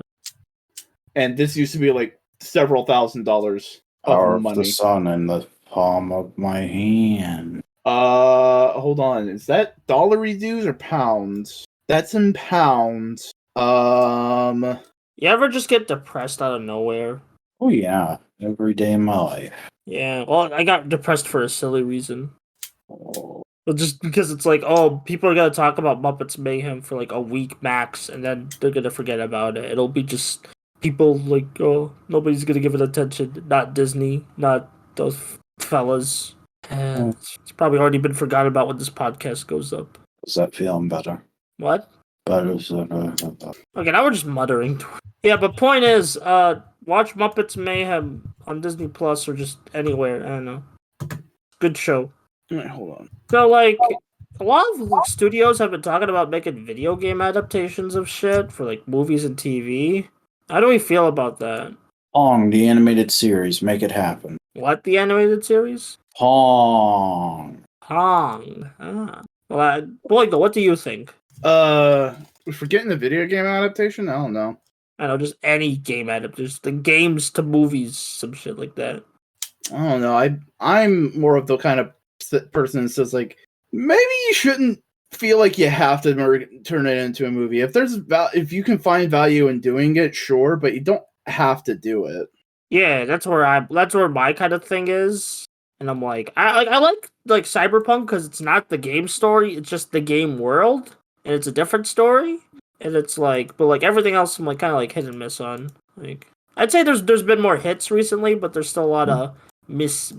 [SPEAKER 2] And this used to be several $1,000s
[SPEAKER 1] Power
[SPEAKER 2] of money.
[SPEAKER 1] of the sun in the palm of my hand.
[SPEAKER 2] Hold on. Is that dollar dues or pounds? That's in pounds.
[SPEAKER 3] You ever just get depressed out of nowhere?
[SPEAKER 1] Oh yeah, every day in my life.
[SPEAKER 3] Yeah, well, I got depressed for a silly reason. Well, just because it's people are gonna talk about Muppets Mayhem for a week max, and then they're gonna forget about it. It'll be just people nobody's gonna give it attention. Not Disney, not those fellas. And it's probably already been forgotten about when this podcast goes up.
[SPEAKER 1] Is that feeling better?
[SPEAKER 3] What?
[SPEAKER 1] Better.
[SPEAKER 3] Okay, now we're just muttering. Yeah, but point is, watch Muppets Mayhem on Disney Plus or just anywhere. I don't know. Good show.
[SPEAKER 2] Alright, hold on.
[SPEAKER 3] So, a lot of studios have been talking about making video game adaptations of shit for, movies and TV. How do we feel about that?
[SPEAKER 1] Pong, the animated series, make it happen.
[SPEAKER 3] What, the animated series?
[SPEAKER 1] Pong.
[SPEAKER 3] Pong. Ah. Well, Boygo, what do you think?
[SPEAKER 2] If we're getting the video game adaptation, I don't know.
[SPEAKER 3] I don't know, just any game adaptation. The games to movies, some shit like that.
[SPEAKER 2] I don't know. I'm more of the kind of person that says maybe you shouldn't feel like you have to turn it into a movie. If you can find value in doing it, sure, but you don't have to do it.
[SPEAKER 3] Yeah, that's where my kind of thing is. And I'm I like Cyberpunk because it's not the game story, it's just the game world, and it's a different story. And it's but everything else I'm kind of hit and miss on. I'd say there's been more hits recently, but there's still a lot of Miss.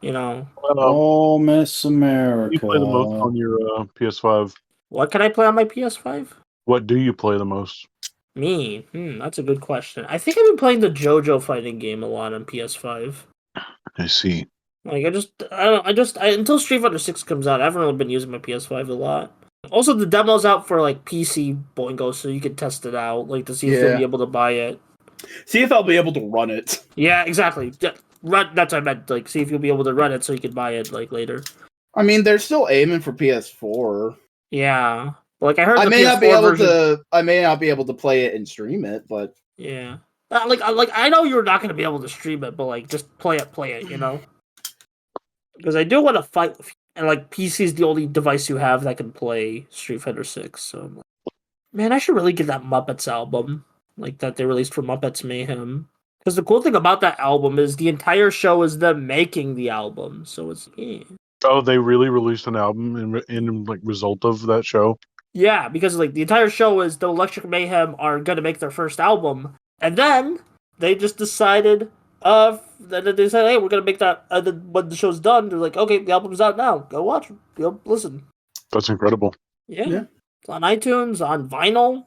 [SPEAKER 3] You know,
[SPEAKER 1] Oh, Miss America.
[SPEAKER 4] You play the most on your PS5.
[SPEAKER 3] what can I play on my PS5?
[SPEAKER 4] What do you play the most?
[SPEAKER 3] Me? That's a good question. I think I've been playing the JoJo fighting game a lot on PS5.
[SPEAKER 4] I see.
[SPEAKER 3] Like until Street Fighter 6 comes out, I haven't really been using my PS5 a lot. Also, the demo's out for like PC Boingo, so you can test it out, like to see if you'll be able to buy it.
[SPEAKER 2] See if I'll be able to run it.
[SPEAKER 3] Yeah, exactly. That's what I meant. Like, see if you'll be able to run it, so you can buy it like later.
[SPEAKER 2] I mean, they're still aiming for PS4.
[SPEAKER 3] Yeah, like I heard.
[SPEAKER 2] I
[SPEAKER 3] the
[SPEAKER 2] may
[SPEAKER 3] PS4
[SPEAKER 2] not be able
[SPEAKER 3] version...
[SPEAKER 2] to. I may not be able to play it and stream it, but
[SPEAKER 3] yeah, like I know you're not going to be able to stream it, but like just play it, you know. Because I do want to fight, and like PC is the only device you have that can play Street Fighter 6. So I'm like, man, I should really get that Muppets album, like that they released for Muppets Mayhem. Because the cool thing about that album is the entire show is them making the album, so it's
[SPEAKER 4] Oh, they really released an album in like result of that show.
[SPEAKER 3] Yeah, because like the entire show is the Electric Mayhem are gonna make their first album, and then they just decided, that they said, hey, we're gonna make that. And then when the show's done, they're like, okay, the album's out now. Go watch, go listen.
[SPEAKER 4] That's incredible.
[SPEAKER 3] Yeah. It's on iTunes, on vinyl.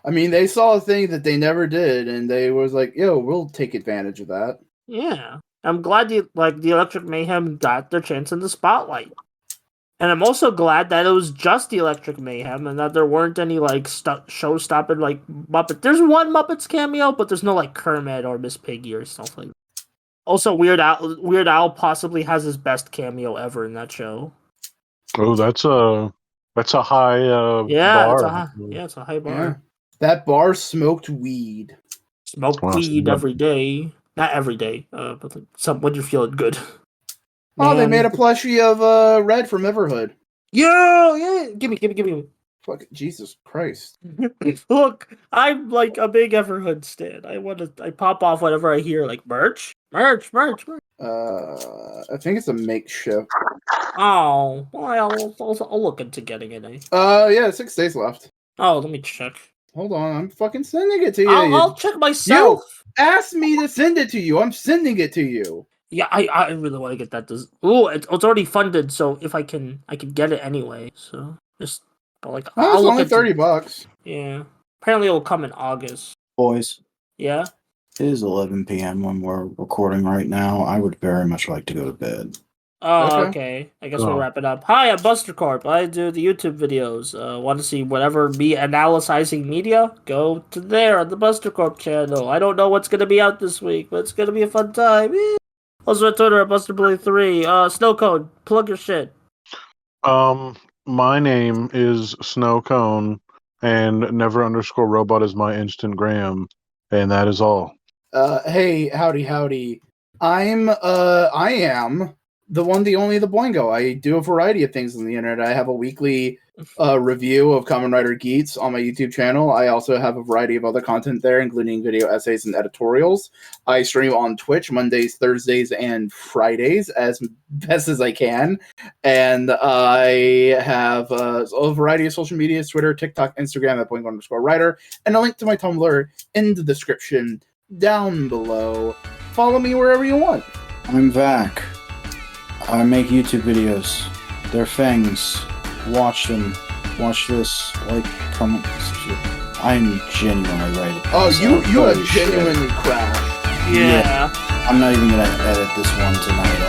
[SPEAKER 2] I mean, they saw a thing that they never did, and they was like, "Yo, we'll take advantage of that."
[SPEAKER 3] Yeah, I'm glad the Electric Mayhem got their chance in the spotlight, and I'm also glad that it was just the Electric Mayhem and that there weren't any like show-stopping like Muppet. There's one Muppets cameo, but there's no like Kermit or Miss Piggy or stuff like that. Also, Weird Al possibly has his best cameo ever in that show.
[SPEAKER 4] Oh, that's a high bar.
[SPEAKER 3] It's a high bar.
[SPEAKER 2] Yeah. That bar smoked weed.
[SPEAKER 3] Smoke weed every day. Not every day, but like when you're feeling good.
[SPEAKER 2] Oh, they made a plushie of Red from Everhood.
[SPEAKER 3] Yeah. Give me.
[SPEAKER 2] Fuck, Jesus Christ.
[SPEAKER 3] Look, I'm like a big Everhood stan. I pop off whenever I hear like merch.
[SPEAKER 2] I think it's a makeshift.
[SPEAKER 3] Oh, well, I'll look into getting it.
[SPEAKER 2] Yeah, 6 days left.
[SPEAKER 3] Oh, let me check.
[SPEAKER 2] Hold on, I'm fucking sending it to you.
[SPEAKER 3] I'll check myself.
[SPEAKER 2] You asked me to send it to you. I'm sending it to you.
[SPEAKER 3] Yeah, I really want to get that. Oh, it's already funded, so if I can get it anyway. So just like
[SPEAKER 2] it's only $30.
[SPEAKER 3] Yeah, apparently it'll come in August.
[SPEAKER 1] Boys,
[SPEAKER 3] Yeah.
[SPEAKER 1] it is 11 p.m. when we're recording right now. I would very much like to go to bed.
[SPEAKER 3] Oh, okay. I guess we'll wrap it up. Hi, I'm Buster Corp. I do the YouTube videos. Want to see whatever me analyzing media? Go to there on the Buster Corp channel. I don't know what's going to be out this week, but it's going to be a fun time. Also on Twitter at BusterBlue3. Snowcone, plug your shit.
[SPEAKER 4] My name is Snowcone, and never_robot is my Instagram, and that is all.
[SPEAKER 2] Hey, howdy. I am the one, the only, the Boingo. I do a variety of things on the internet. I have a weekly review of Kamen Rider Geats on my YouTube channel. I also have a variety of other content there, including video essays and editorials. I stream on Twitch Mondays, Thursdays, and Fridays as best as I can. And I have a variety of social media, Twitter, TikTok, Instagram at Boingo_Rider, and a link to my Tumblr in the description down below. Follow me wherever you want.
[SPEAKER 1] I'm back. I make YouTube videos. They're fangs. Watch them. Watch this. Like, comment. I'm genuinely ready.
[SPEAKER 2] Oh, you have genuinely crashed.
[SPEAKER 3] Yeah.
[SPEAKER 1] I'm not even gonna edit this one tonight.